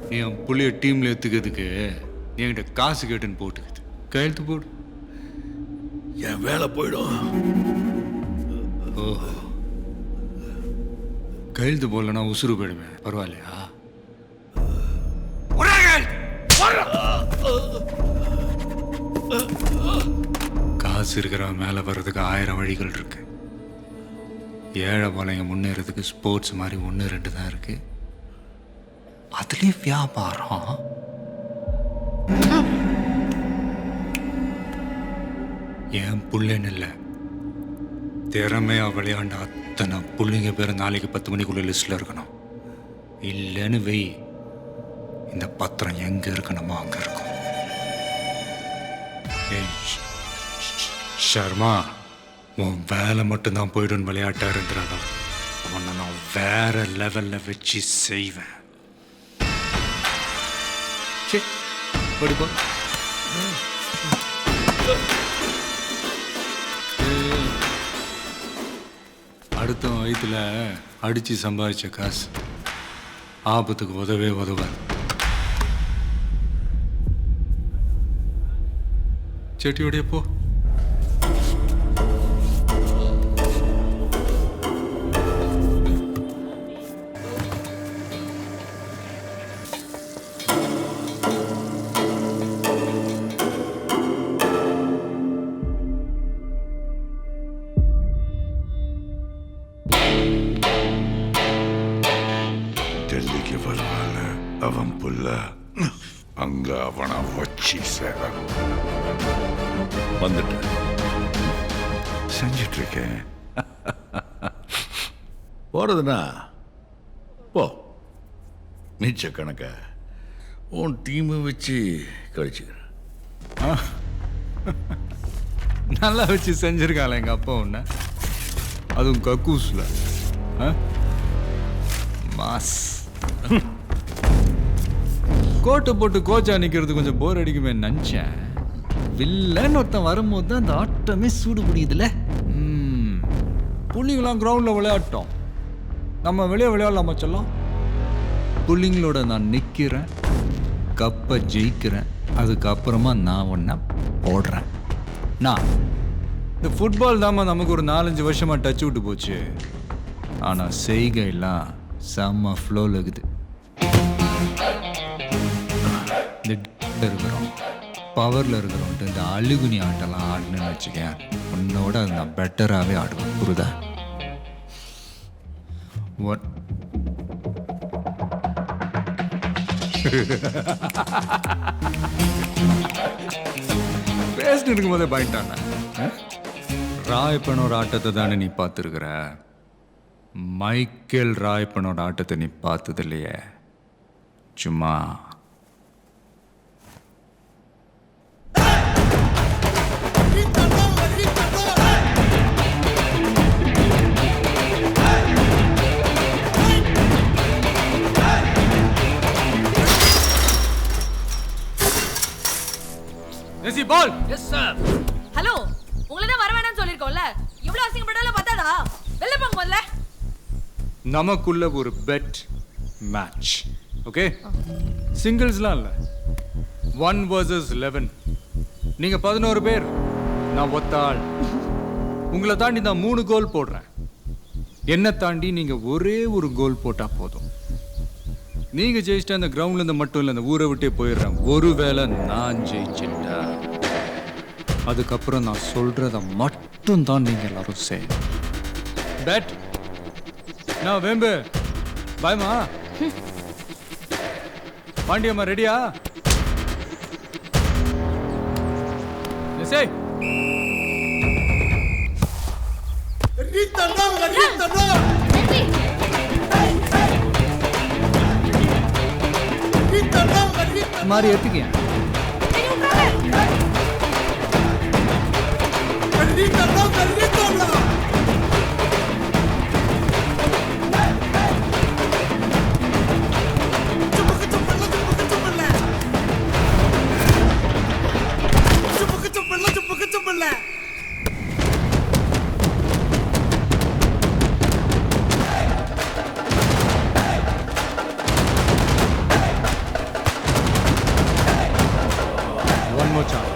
நீ என் புள்ளிய டீம்ல எடுத்துக்கிறதுக்கு என்கிட்ட காசு கேட்டுன்னு போட்டுக்குது. கையெழுத்து போடு, என் வேலை போயிடும். ஓஹோ, கையெழுத்து போடலன்னா உசுறு போயிடுவேன். பரவாயில்லையா? காசு இருக்கிறவன் மேல வர்றதுக்கு 1000 வழிகள் இருக்கு. ஏழை பாளைங்க முன்னேறதுக்கு ஸ்போர்ட்ஸ் மாதிரி 1-2 தான் இருக்கு. அதுலயே வியாபாரம். என் புள்ளன்னு இல்லை, திறமையா விளையாண்ட அத்தனை புள்ளிங்க பேர் நாளைக்கு 10 மணிக்குள்ள லிஸ்ட்ல இருக்கணும். இல்லைன்னு வெய், இந்த பத்திரம் எங்க இருக்கணுமோ அங்க இருக்கும். ஷர்மா, உன் வேலை மட்டும்தான் போயிடும். விளையாட்டா இருந்துடாதான். உன்னை நான் வேற லெவல்ல வச்சு செய்வேன். படிப்பா. அடுத்த வயிற்றுல அடிச்சு சம்பாதிச்ச காசு ஆபத்துக்கு உதவே உதவாது. செட்டியோடைய போ. டெல்லிக்கு வருவாள் அவன் புள்ள, அங்க அவனை வச்சு சேர வந்துட்டு செஞ்சிட்டு இருக்கேன். போறதுன்னா போ, மிச்ச கணக்க உன் டீமை வச்சு கழிச்சுக்கிறேன். நல்லா வச்சு செஞ்சிருக்காள் எங்க அப்பா உன்ன, அதுவும் கக்கூஸ்ல. மாஸ் கோட்டை போட்டு கோச்சா நிக்கிறது கொஞ்சம் போர் அடிக்குமே நினைச்சேன். வில்லன்னு ஒருத்தன் வரும்போது தான் அந்த ஆட்டமே சூடு பிடிக்குதுல்ல. புள்ளிங்களாம் கிரவுண்ட்ல விளையாட்டோம், நம்ம வெளியே விளையாடலாமா சொல்லலாம். புள்ளிங்களோட நான் நிக்கிறேன், கப்பை ஜெயிக்கிறேன், அதுக்கப்புறமா நான் ஒன்ன போடுறேன். நான் இந்த ஃபுட்பால் தாம நமக்கு ஒரு 4-5 வருஷமா டச் விட்டு போச்சு. ஆனா செய்கையெல்லாம் செம்ம ஃப்ளோவில் இருக்குது. இருக்கிறோம், பவரில் இருக்கிறோன்ட்டு இந்த அழுகுனி ஆட்டெல்லாம் ஆடணுன்னு வச்சுக்கேன், உன்னோட அது நான் பெட்டராகவே ஆடுவேன். புரியுதா? பேசிட்டு இருக்கும்போதே பாயிண்டான ராயப்பனோட ஆட்டத்தை தானே நீ பார்த்துருக்குற. மைக்கேல் ராயப்பனோட ஆட்டத்தை நீ பார்த்தது இல்லையே. சும்மா பால். Yes sir. ஹலோ, உங்களை தான் வர வேணாம்னு சொல்லிருக்கோம்ல. இவ்வளவு அசிங்கப்பட்டாலும் பத்தாதா? வெளில போங்க முதல்ல. நமக்குள்ள ஒரு பெட் மேட்ச். ஓகே, சிங்கிள்ஸ்லாம் இல்லை, 1 vs 11. நீங்க 11 பேர், நான் ஒத்த ஆள். உங்களை தாண்டி நான் 3 கோல் போடுறேன். என்ன தாண்டி நீங்க ஒரே ஒரு கோல் போட்டா போதும். நீங்க ஜெயிச்சிட்ட அந்த கிரவுண்ட்ல இருந்து மட்டும் இல்லை, அந்த ஊரை விட்டே போயிடுறேன். ஒருவேளை நான் ஜெயிச்சிட்டா அதுக்கப்புறம் நான் சொல்றத மட்டும் தான் நீங்க எல்லாரும் செய்யணும். பேட் நான் வேம்பு பாய்மா. பாண்டியம்மா ரெடியா? எஸ்ஐ மாறி எடுத்துக்கியா? One more chance.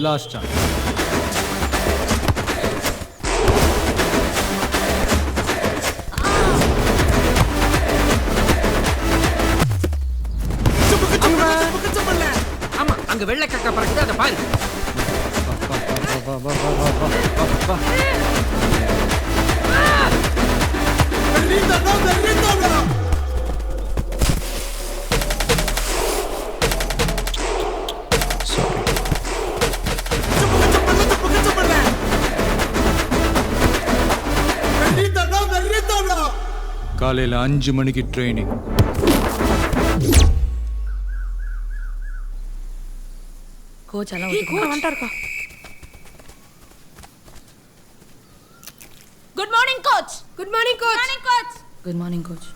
Last chance. ஆமா, அங்க வெள்ளை கக்கா பறக்குது, அதை பாரு. காலையில் 5 மணிக்கு ட்ரைனிங். கோச் எல்லாம் வந்துட்டாருக்கா. Good morning coach. Good morning coach. Good morning coach.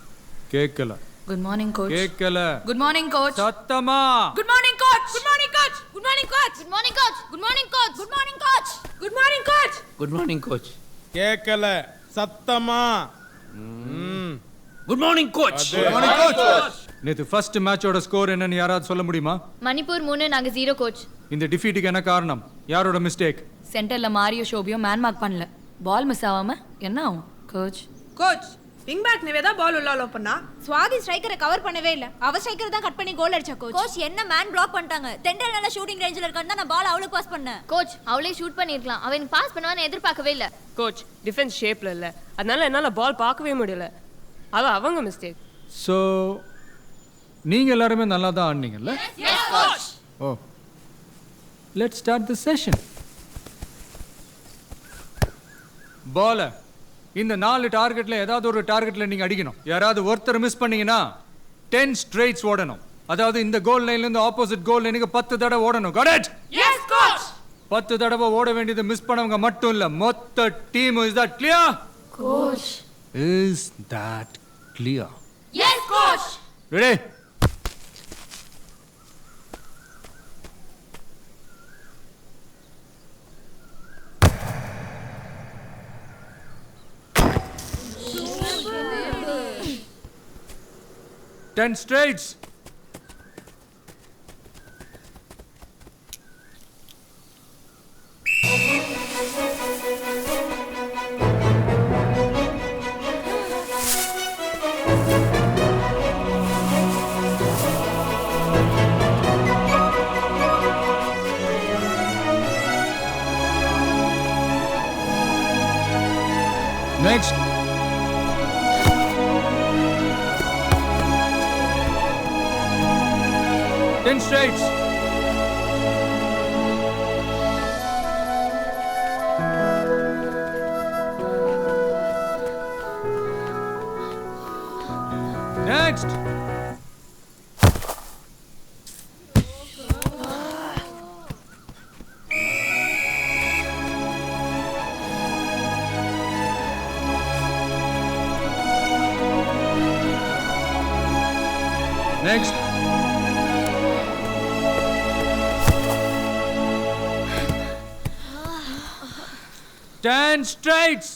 கேட்கல. Good morning coach. கேட்கல. Good morning coach. சத்தமா. Good morning coach. Good morning coach. Good morning coach. Good morning coach. Good morning coach. Good morning coach. Good morning coach. Good morning coach. கேட்கல, சத்தமா. Good morning coach. நேத்து first மேட்சோட score என்னன்னு யாராவது சொல்ல முடியுமா? மணிப்பூர் 3, நாங்க 0 கோச். இந்த டிஃபீட்டுக்கு என்ன காரணம்? யாரோட மிஸ்டேக்? சென்டர்ல மாரியோ ஷோபியோ மேன் மார்க் பண்ணல. பால் மிஸ் ஆகாம என்ன ஆகும் coach? Coach, wing back Nivetha ball உள்ள அலோ பண்ணா. ஸ்வாதி ஸ்ட்ரைக்கரை கவர் பண்ணவே இல்ல. அவ ஸ்ட்ரைக்கர் தான் கட் பண்ணி கோல் அடிச்சா கோச். கோச் என்ன மேன் பிளாக் பண்ணிட்டாங்க. தெண்டல் நல்ல ஷூட்டிங் ரேஞ்சில இருக்கான்னு நான் பால் அவளுக்கு பாஸ் பண்ணேன். கோச் அவளே ஷூட் பண்ணிருக்கலாம். அவன் பாஸ் பண்ணுவான்னு எதிர்பார்க்கவே இல்ல. கோச் டிஃபென்ஸ் ஷேப்ல இல்ல, அதனால என்னால பால் பார்க்கவே முடியல. அது அவங்க மிஸ்டேக். ஸோ நீங்க எல்லாருமே நல்லா தான் ஆடினீங்கல்ல? Yes coach. Oh, let's start the session. Ball இந்த 4 டார்கெட்ல ஏதாவது ஒரு டார்கெட்ல நீங்க அடிக்கணும். யாராவது ஒருத்தர் மிஸ் பண்ணீங்கன்னா 10 ஸ்ட்ரைட்ஸ் ஓடணும். அதாவது இந்த கோல் லைன்ல இருந்து ஆப்போசிட் கோல் லைனுக்கு 10 தடவை ஓடணும். Got it? S coach. 10 தடவை ஓட வேண்டியது மிஸ் பண்ணவங்க மட்டும் இல்ல, மொத்த team. Is that clear? Coach. Is that clear? Yes coach. Ready? 10 straights. Next. Ten straights. Next. Next. Ten straights.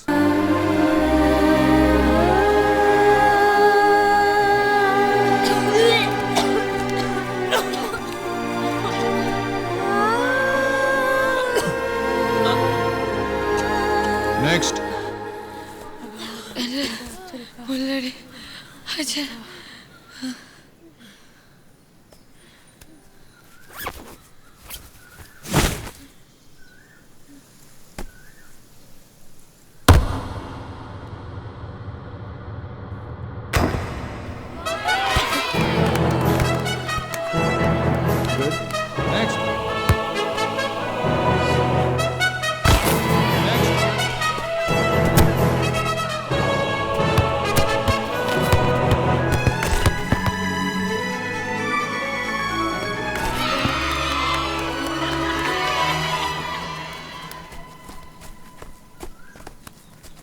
Next. Already. Ajay. Next.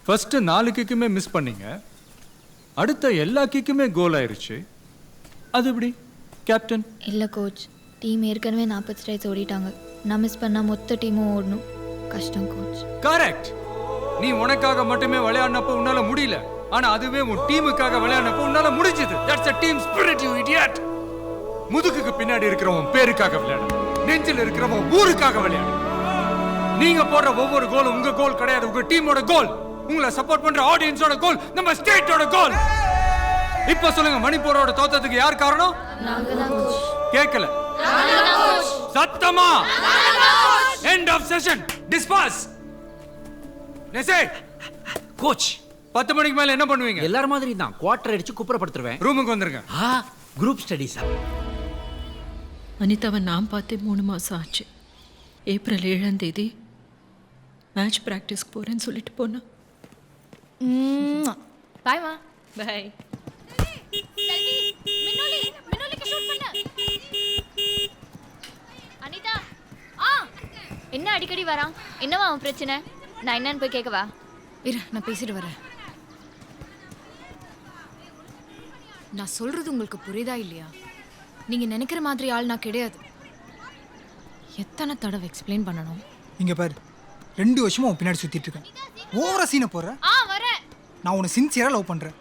First 4 கிக்குமே மிஸ் பண்ணீங்க, அடுத்த எல்லா கிக்குமே கோல் ஆயிருச்சு. அது எப்படி கேப்டன்? இல்லை கோச், டீம் ஏற்கனவே 40 ஸ்ட்ரைட்ஸ் ஓடிட்டாங்க. நான் மிஸ் பண்ணால் மொத்த டீமும் ஓடணும். கஷ்டம் கோச். கரெக்ட். நீ உனக்காக மட்டுமே விளையாடினப்போ உன்னால முடியல, ஆனா அதுவே உன் டீமுக்காக விளையாடினப்போ உன்னால முடிஞ்சது. That's a team spirit, you idiot. முதுகுக்கு பின்னாடி இருக்கிறவன் பேருக்காக விளையாடு, நெஞ்சில் இருக்கிறவன் ஊருக்காக விளையாடு. நீங்க போடுற ஒவ்வொரு கோலும் உங்க கோல் கிடையாது, உங்க டீமோட கோல். உங்களை சப்போர்ட் பண்ற ஆடியன்ஸோட கோல், நம்ம ஸ்டேட்டோட கோல். இப்போ சொல்லுங்க, மணிப்பூரோட தோத்தத்துக்கு யார் காரணம்? கேட்கல. சத்தமா. End of session. டிஸ்பாஸ். நெசே கோச் 10 மணிக்கு மேல என்ன பண்ணுவீங்க? எல்லாரும் மாதிரி தான் குவார்டர் அடிச்சு குப்புறப்படுத்துருவேன். ரூமுக்கு வந்துருங்க. குரூப் ஸ்டடிஸா? அனிதாவை நான் பார்த்தே 3 மாதம் ஆச்சு. ஏப்ரல் 7ஆம் தேதி மேட்ச் ப்ராக்டிஸ்க்கு போகிறேன்னு சொல்லிட்டு போனேன். பாய்மா. பை. அனிதா. என்ன அடிக்கடி வரான்? என்னவா அவன் பிரச்சனை? நான் என்னன்னு போய் கேட்கவா? இரு, நான் பேசிட்டு வரேன். நான் சொல்றது உங்களுக்கு புரியுதா இல்லையா? நீங்க நினைக்கிற மாதிரி ஆள் நான் கிடையாது. எத்தனை தடவை எக்ஸ்பிளைன் பண்ணணும்? இங்க பாரு, 2 வருஷமா உன் பின்னாடி சுத்திட்டு இருக்கேன். ஓவரா சீனை போடுற. வரேன். நான் உன்னை சின்சியரா லவ் பண்றேன்.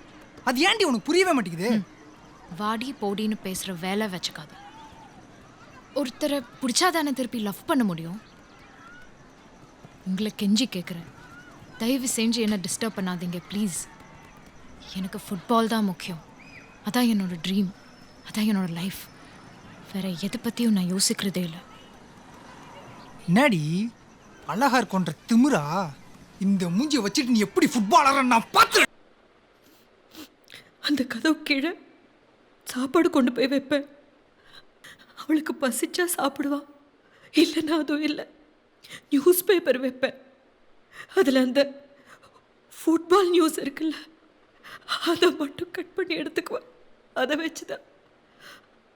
அது ஏன்டி உனக்கு புரியவே மாட்டேங்குது? வாடி போடின்னு பேசுற வேலை வச்சுக்காது. ஒருத்தரை பிடிச்சாதானே திருப்பி லவ் பண்ண முடியும். உங்களை கெஞ்சி கேட்குறேன், தயவு செஞ்சு என்ன டிஸ்டர்ப் பண்ணாதீங்க ப்ளீஸ். எனக்கு ஃபுட்பால் தான் முக்கியம். அதான் என்னோட ட்ரீம், அதான் என்னோட லைஃப். வேற எதை பற்றியும் நான் யோசிக்கிறதே இல்லை. என்னடி அழகா இருக்கோன்ற திமிரா? இந்த மூஞ்சியை வச்சுட்டு நீ எப்படி ஃபுட்பாலர் நான் பார்த்து. அந்த கதவு கீழே சாப்பாடு கொண்டு போய் வைப்பேன். அவளுக்கு பசிச்சா சாப்பிடுவா, இல்லைன்னா அதுவும் இல்லை. நியூஸ் பேப்பர் வைப்பேன், அதில் அந்த ஃபுட்பால் நியூஸ் இருக்குல்ல, அதை மட்டும் கட் பண்ணி எடுத்துக்குவேன். அதை வச்சுதான்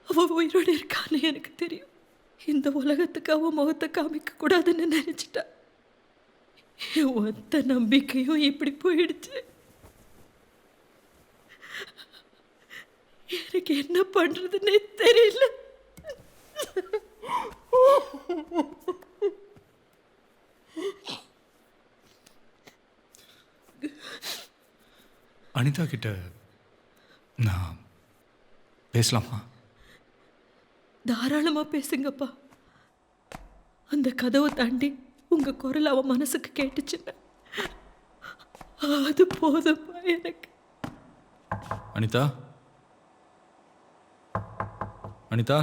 அவள் உயிரோடு இருக்கான்னு எனக்கு தெரியும். இந்த உலகத்துக்கு அவன் முகத்தை காமிக்க கூடாதுன்னு நினைச்சிட்டா. என் ஒத்த நம்பிக்கையும் இப்படி போயிடுச்சு. எனக்கு என்ன பண்றதுன்னே தெரியல. அனிதா கிட்ட நான் பேசலாமா? தாராளமா பேசுங்கப்பா. அந்த கதவை தாண்டி உங்க குரல் அவன் மனசுக்கு கேட்டுச்சுன்னு அது போதும்ப்பா எனக்கு. அனிதா, அனிதா,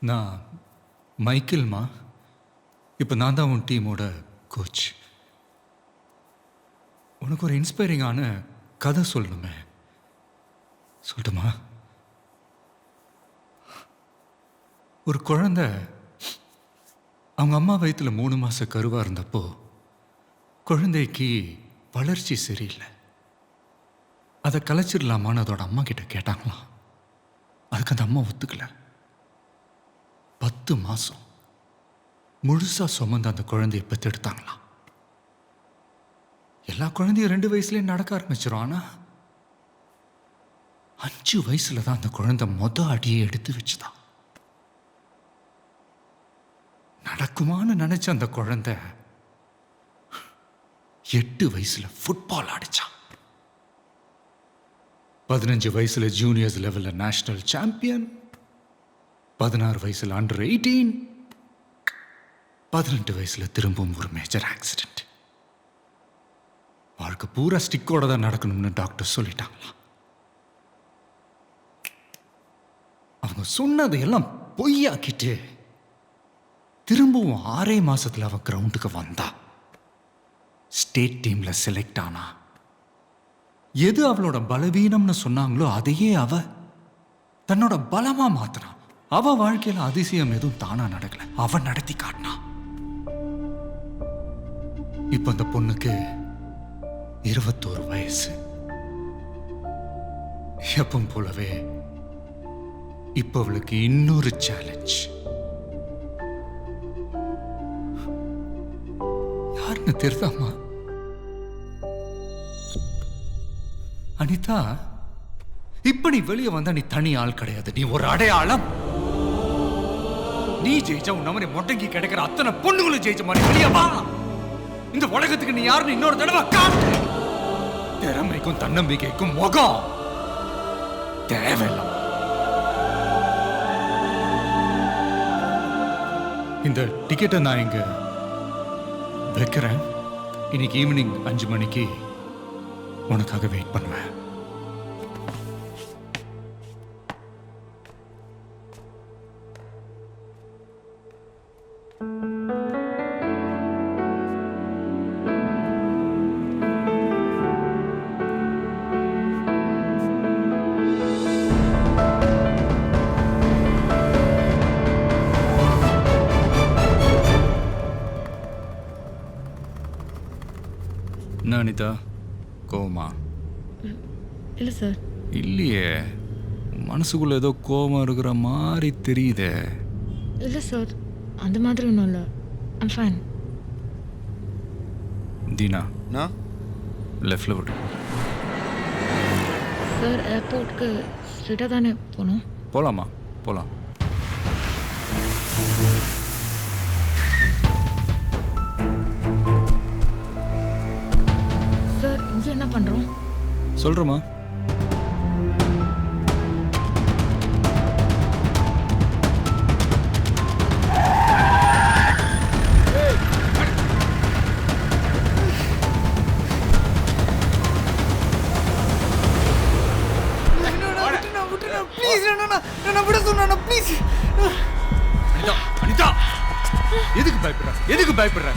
நான் மைக்கேல்மா. இப்போ நான் தான் உன் டீமோட கோச். உனக்கு ஒரு இன்ஸ்பைரிங்கான கதை சொல்லணுமே, சொல்லட்டுமா? ஒரு குழந்தை அவங்க அம்மா வயிற்றுல 3 மாச கருவாக இருந்தப்போ குழந்தைக்கு வளர்ச்சி சரியில்லை. அதை கலைச்சிடலாமான்னு அதோட அம்மா கிட்ட கேட்டாங்களாம். அதுக்கு அந்த அம்மா ஒத்துக்கல. 10 மாசம் முழுசா சுமந்து அந்த குழந்தைய பெற்றெடுத்தாங்களாம். எல்லா குழந்தையும் 2 வயசுலயே நடக்க ஆரம்பிச்சிடும். ஆனா 5 வயசுல தான் அந்த குழந்தை அடியை எடுத்து வச்சுதான். நடக்குமான்னு நினைச்ச அந்த குழந்தை 8 வயசுல ஃபுட்பால் ஆடிச்சான். 15 வயசுல ஜூனியர்ஸ் லெவல்ல நேஷனல் சாம்பியன், 16 வயசுல அண்டர் 18, 18 வயசுல திரும்பவும் ஒரு மேஜர் ஆக்சிடென்ட். வாழ்க்கை பூரா ஸ்டிக்கோட தான் நடக்கணும்னு டாக்டர் சொல்லிட்டாங்களா. அவங்க சொன்னதையெல்லாம் பொய்யாக்கிட்டு திரும்பவும் 6 மாசத்துல அவ கிரவுண்டுக்கு வந்தா. ஸ்டேட் டீம்ல செலக்ட் ஆனா. எது அவளோட பலவீனம்னு சொன்னாங்களோ அதையே அவ தன்னோட பலமா மாத்தினா. அவ வாழ்க்கையில அதிசயம் எதுவும் தானா நடக்கல, அவ நடத்தி காட்டினா. இப்ப அந்த பொண்ணுக்கு 21 வயசு. எப்பவும் போலவே இப்ப அவளுக்கு இன்னொரு சேலஞ்ச். யாருன்னு தெரியுதாமா? அனிதா, இப்ப நீ வெளியே வந்தா நீ தனி ஆள் கிடையாது, நீ ஒரு அடையாளம். நீ ஜெயிச்சா உன் மாதிரி மொட்டைக்கு கிடைக்கிற அத்தனை பொண்ணுகளும் ஜெயிச்ச மாதிரி வெளியே வா. இந்த உலகத்துக்கு நீ யாருன்னு இன்னொரு தடவை காட்டு. திறமைக்கும் தன்னம்பிக்கைக்கும் முகம் தேவையில்லை. இந்த டிக்கெட்டை நான் இங்க வைக்கிறேன். இன்னைக்கு ஈவினிங் 5 மணிக்கு உனக்காக வெயிட் பண்ணுவேன். என்ன அனிதா, கோவமா? இல்லை சார். இல்லையே, மனசுக்குள்ள ஏதோ கோவம் இருக்கிற மாதிரி தெரியுதே. இல்லை சார், அந்த மாதிரி ஒன்றும் இல்லை. I'm fine. தீனா, லெஃப்டில் விடு. சார், ஏர்போர்ட்டுக்கு ஸ்ட்ரெயிட்டாக தானே போகணும்? போகலாமா? போகலாம். சார், இங்கே என்ன பண்ணுறோம்? சொல்கிறோமா? எதுக்கு பயப்படுற? எதுக்கு பயப்படுற?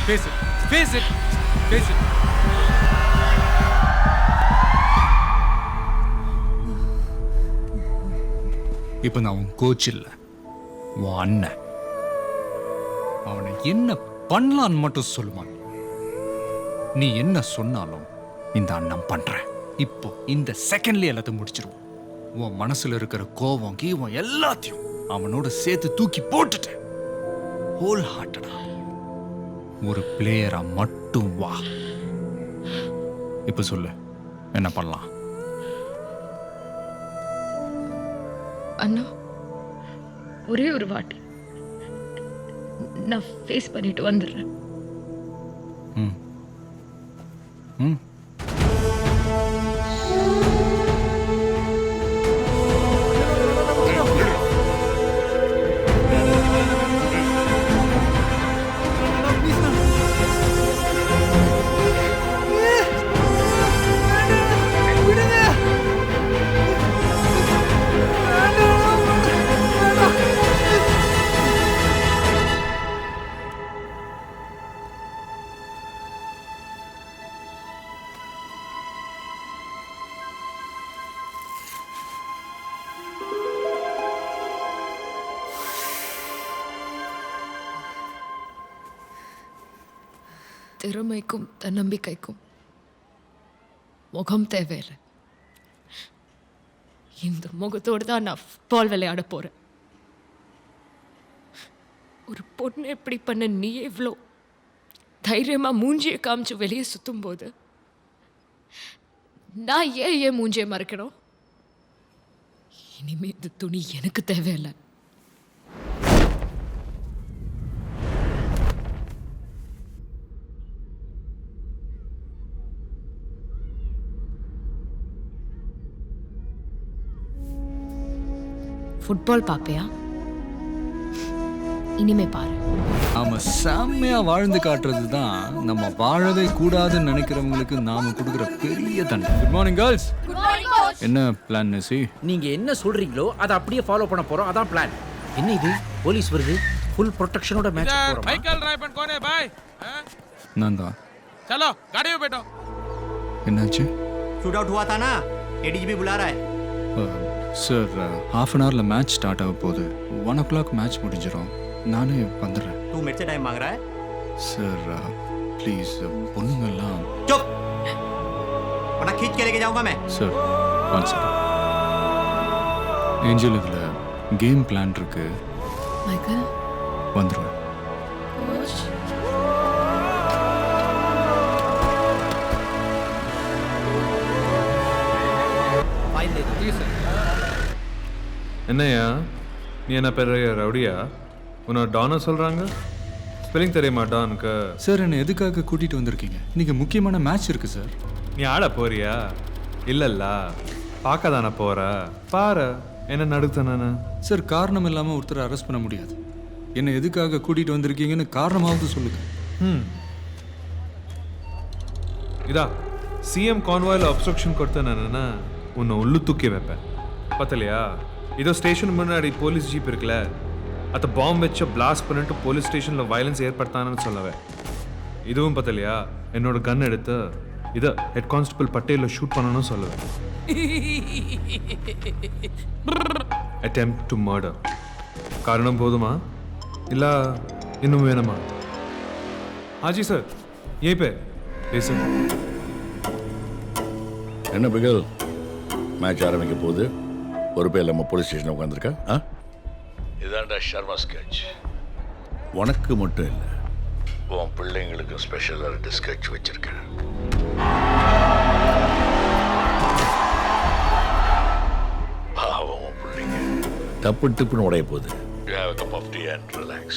பேசு, பேசு, பேசு. இப்ப நான் உன் கோச் இல்ல, உன் அண்ணன். அவனை என்ன பண்ணலான்னு மட்டும் சொல்லுவான். நீ என்ன சொன்னாலும் இந்த அண்ணன் பண்றேன். இப்போ இந்த செகண்ட்லயே எல்லாத்தையும் முடிச்சிருவோம். உன் மனசுல இருக்கிற கோவம் கீவம் எல்லாத்தையும் அவனோட சேர்த்து தூக்கி போட்டுட்டு ஹோல் ஹார்ட்டடா ஒரு பிளேயரா மட்டும் வா. இப்ப சொல்லு, என்ன பண்ணலாம்? அண்ணா, ஒரே ஒரு வாட்டி நான் ஃபேஸ் பண்ணிட்டு வந்துடுறேன். ம் ம் திறமைக்கும் தன்னம்பிக்கைக்கும் முகம் தேவையில்லை. இந்த முகத்தோடு தான் நான் ஃபுட்பால் விளையாட போறேன். ஒரு பொண்ணு எப்படி பண்ண நீ எவ்வளோ தைரியமா மூஞ்சியை காமிச்சு வெளியே சுத்தும் போது நான் ஏன் மூஞ்சியை மறைக்கணும்? இனிமே இந்த துணி எனக்கு தேவையில்லை. ஃபுட்பால் பார்ப்பியா? இனிமே பாரு. நாம செம்மையா வாழ்ந்து காட்டுறது தான் நம்ம வாழவே கூடாதுன்னு நினைக்கிறவங்களுக்கு நாம கொடுக்குற பெரிய தண்டனை. Good morning girls. என்ன பிளான் நசி? நீங்க என்ன சொல்றீங்களோ அதை அப்படியே ஃபாலோ பண்ண போறோம். அதான் பிளான். என்ன இது போலீஸ் வருது, ஃபுல் ப்ரொடெக்ஷனோட மேட்ச் போறோம். माइकल रायपन कौन है भाई? நான் தான். चलो गाड़ी में बैठो. என்னாச்சு? शूट आउट हुआ था ना, एडीजीपी बुला रहा है. சார் ஹாஃப் அன் ஹவரில் மேட்ச் ஸ்டார்ட் ஆக போகுது. 1 o'clock மேட்ச் முடிஞ்சிடும். நானே வந்துடுறேன். तू मेरे से टाइम मांग रहा है? சார் ப்ளீஸ் பொண்ணுங்கெல்லாம். चुप, वरना खींच के लेके जाऊंगा मैं. Sir one second. ஏஞ்சல் இதில் கேம் பிளான் இருக்கு. மைக்கேல் வந்துடுவேன். என்னையா நீ என்ன பெரிய ரவுடியா? உன்னை டானை சொல்கிறாங்க. ஸ்பெல்லிங் தெரியுமா டானுக்கு? சார் என்னை எதுக்காக கூட்டிகிட்டு வந்திருக்கீங்க? இன்னைக்கு முக்கியமான மேட்ச் இருக்கு சார். நீ ஆட போறியா? இல்லைல்ல, பார்க்க தானே போற. பாரு என்ன நடுத்தன. சார் காரணம் இல்லாமல் ஒருத்தரை அரெஸ்ட் பண்ண முடியாது. என்னை எதுக்காக கூட்டிகிட்டு வந்திருக்கீங்கன்னு காரணமாவது சொல்லுங்க. இதா சிஎம் கான்வாயில் அப்ஸ்ட்ரக்ஷன் கொடுத்தேன்னா உன்னை உள்ளு தூக்கி வைப்பேன். பத்தலையா? இதோ ஸ்டேஷன் முன்னாடி போலீஸ் ஜீப் இருக்குல்ல, அதை பாம்பு வச்சு பிளாஸ்ட் பண்ணிட்டு போலீஸ் ஸ்டேஷனில் வயலன்ஸ் ஏற்படுத்தானு சொல்லவேன். இதுவும் பத்தலையா? என்னோட கன் எடுத்து இதை ஹெட் கான்ஸ்டபிள் பட்டேல ஷூட் பண்ணணும்னு சொல்லுவேன். Attempt to murder. காரணம் போதுமா இல்லை இன்னும் வேணுமா? ஆஜி சார் ஏன் பே பேசு. என்ன பிகல், மேட்ச் ஆரம்பிக்க போகுது, ஒரு பேர் நம்ம போலீஸ் ஸ்டேஷன் உட்காந்துருக்கா? இதாண்டா ஷர்மா ஸ்கெட்ச். உனக்கு மட்டும் இல்லை, உன் பிள்ளைங்களுக்கு ஸ்பெஷலாக 2 ஸ்கெட்ச் வச்சிருக்கேன். பாவம் பிள்ளைங்க தப்பு டிப்புன்னு உடைய போகுது. You have a cup of tea and relax.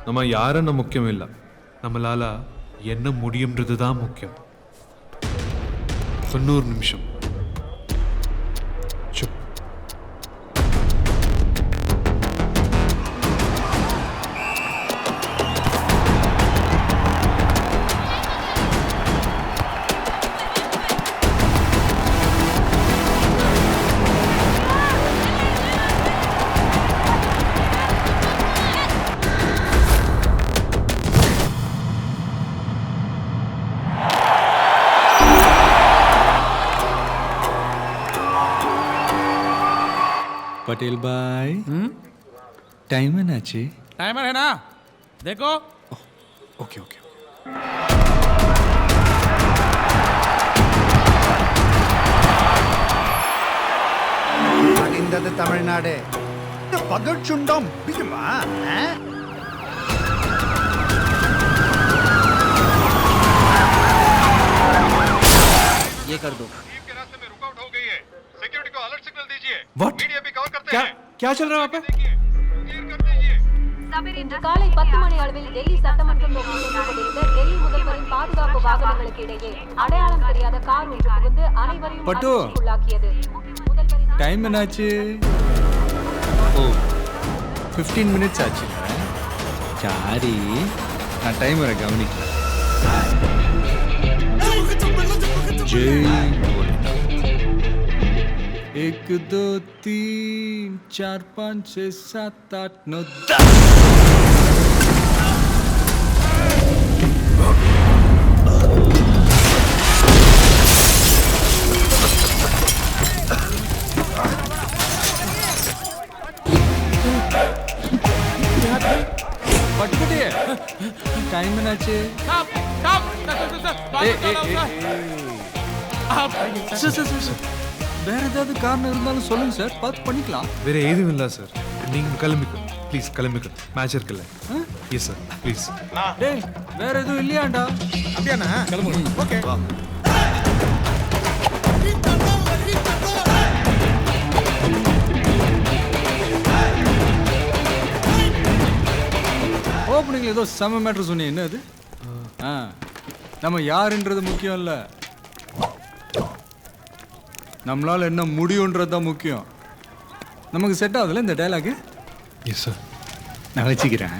நம்ம யாருன்னு முக்கியம் இல்லை, நம்மளால என்ன முடியும்ன்றது தான் முக்கியம். 90 நிமிஷம் சுப். पटेल भाई टाइम है नाची? टाइमर है ना, देखो. Okay okay. அழிந்தது தமிழ்நாடு. இந்த பகல் சுண்டம் பிடிக்குமா? ये कर दो. What? क्या चल रहा है वहाँ पे? இன்று காலை 10 மணி அளவில் டெல்லி சட்டமன்றம் நோக்கி சென்று கொண்டிருந்த டெல்லி முதல்வரின் பாதுகாப்பு வாகனங்களுக்கு இடையே அடையாளம் தெரியாத கார் ஒன்று புகுந்து அனைவரையும் பட்டு. அதிர்ச்சிக்குள்ளாக்கியது. டைம் என்னாச்சு? ஓ 15 மினிட்ஸ் ஆச்சு. சாரி, நான் டைமரை கவனிக்கல. ஜெய் भोलेनाथ। 1 2 3 4 5 6 7 8 9 பட்டுக்கிட்டே டைம் என்னாச்சு? வேற ஏதாவது காரணம் இருந்தாலும் சொல்லுங்க சார், பார்த்து பண்ணிக்கலாம். வேற எதுவும் இல்லை சார், நீங்க கிளம்பிக்கோ ப்ளீஸ், கிளம்பிக்கோ. மேட்ச் இருக்குல்ல. Yes sir please. டேய் வேற எதுவும் இல்லையாண்டா? அப்படியாண்ணா? கிளம்புங்க. ஓகே. ஓப்பனிங்ல ஏதோ செம மேட்ரு சொன்னீங்க, என்ன அது? நம்ம யாருன்றது முக்கியம் இல்லை, நம்மளால என்ன முடியுன்றது தான் முக்கியம். நமக்கு செட் ஆகுதுல்ல இந்த டைலாக்? Yes sir. நான் வச்சுக்கிறேன்.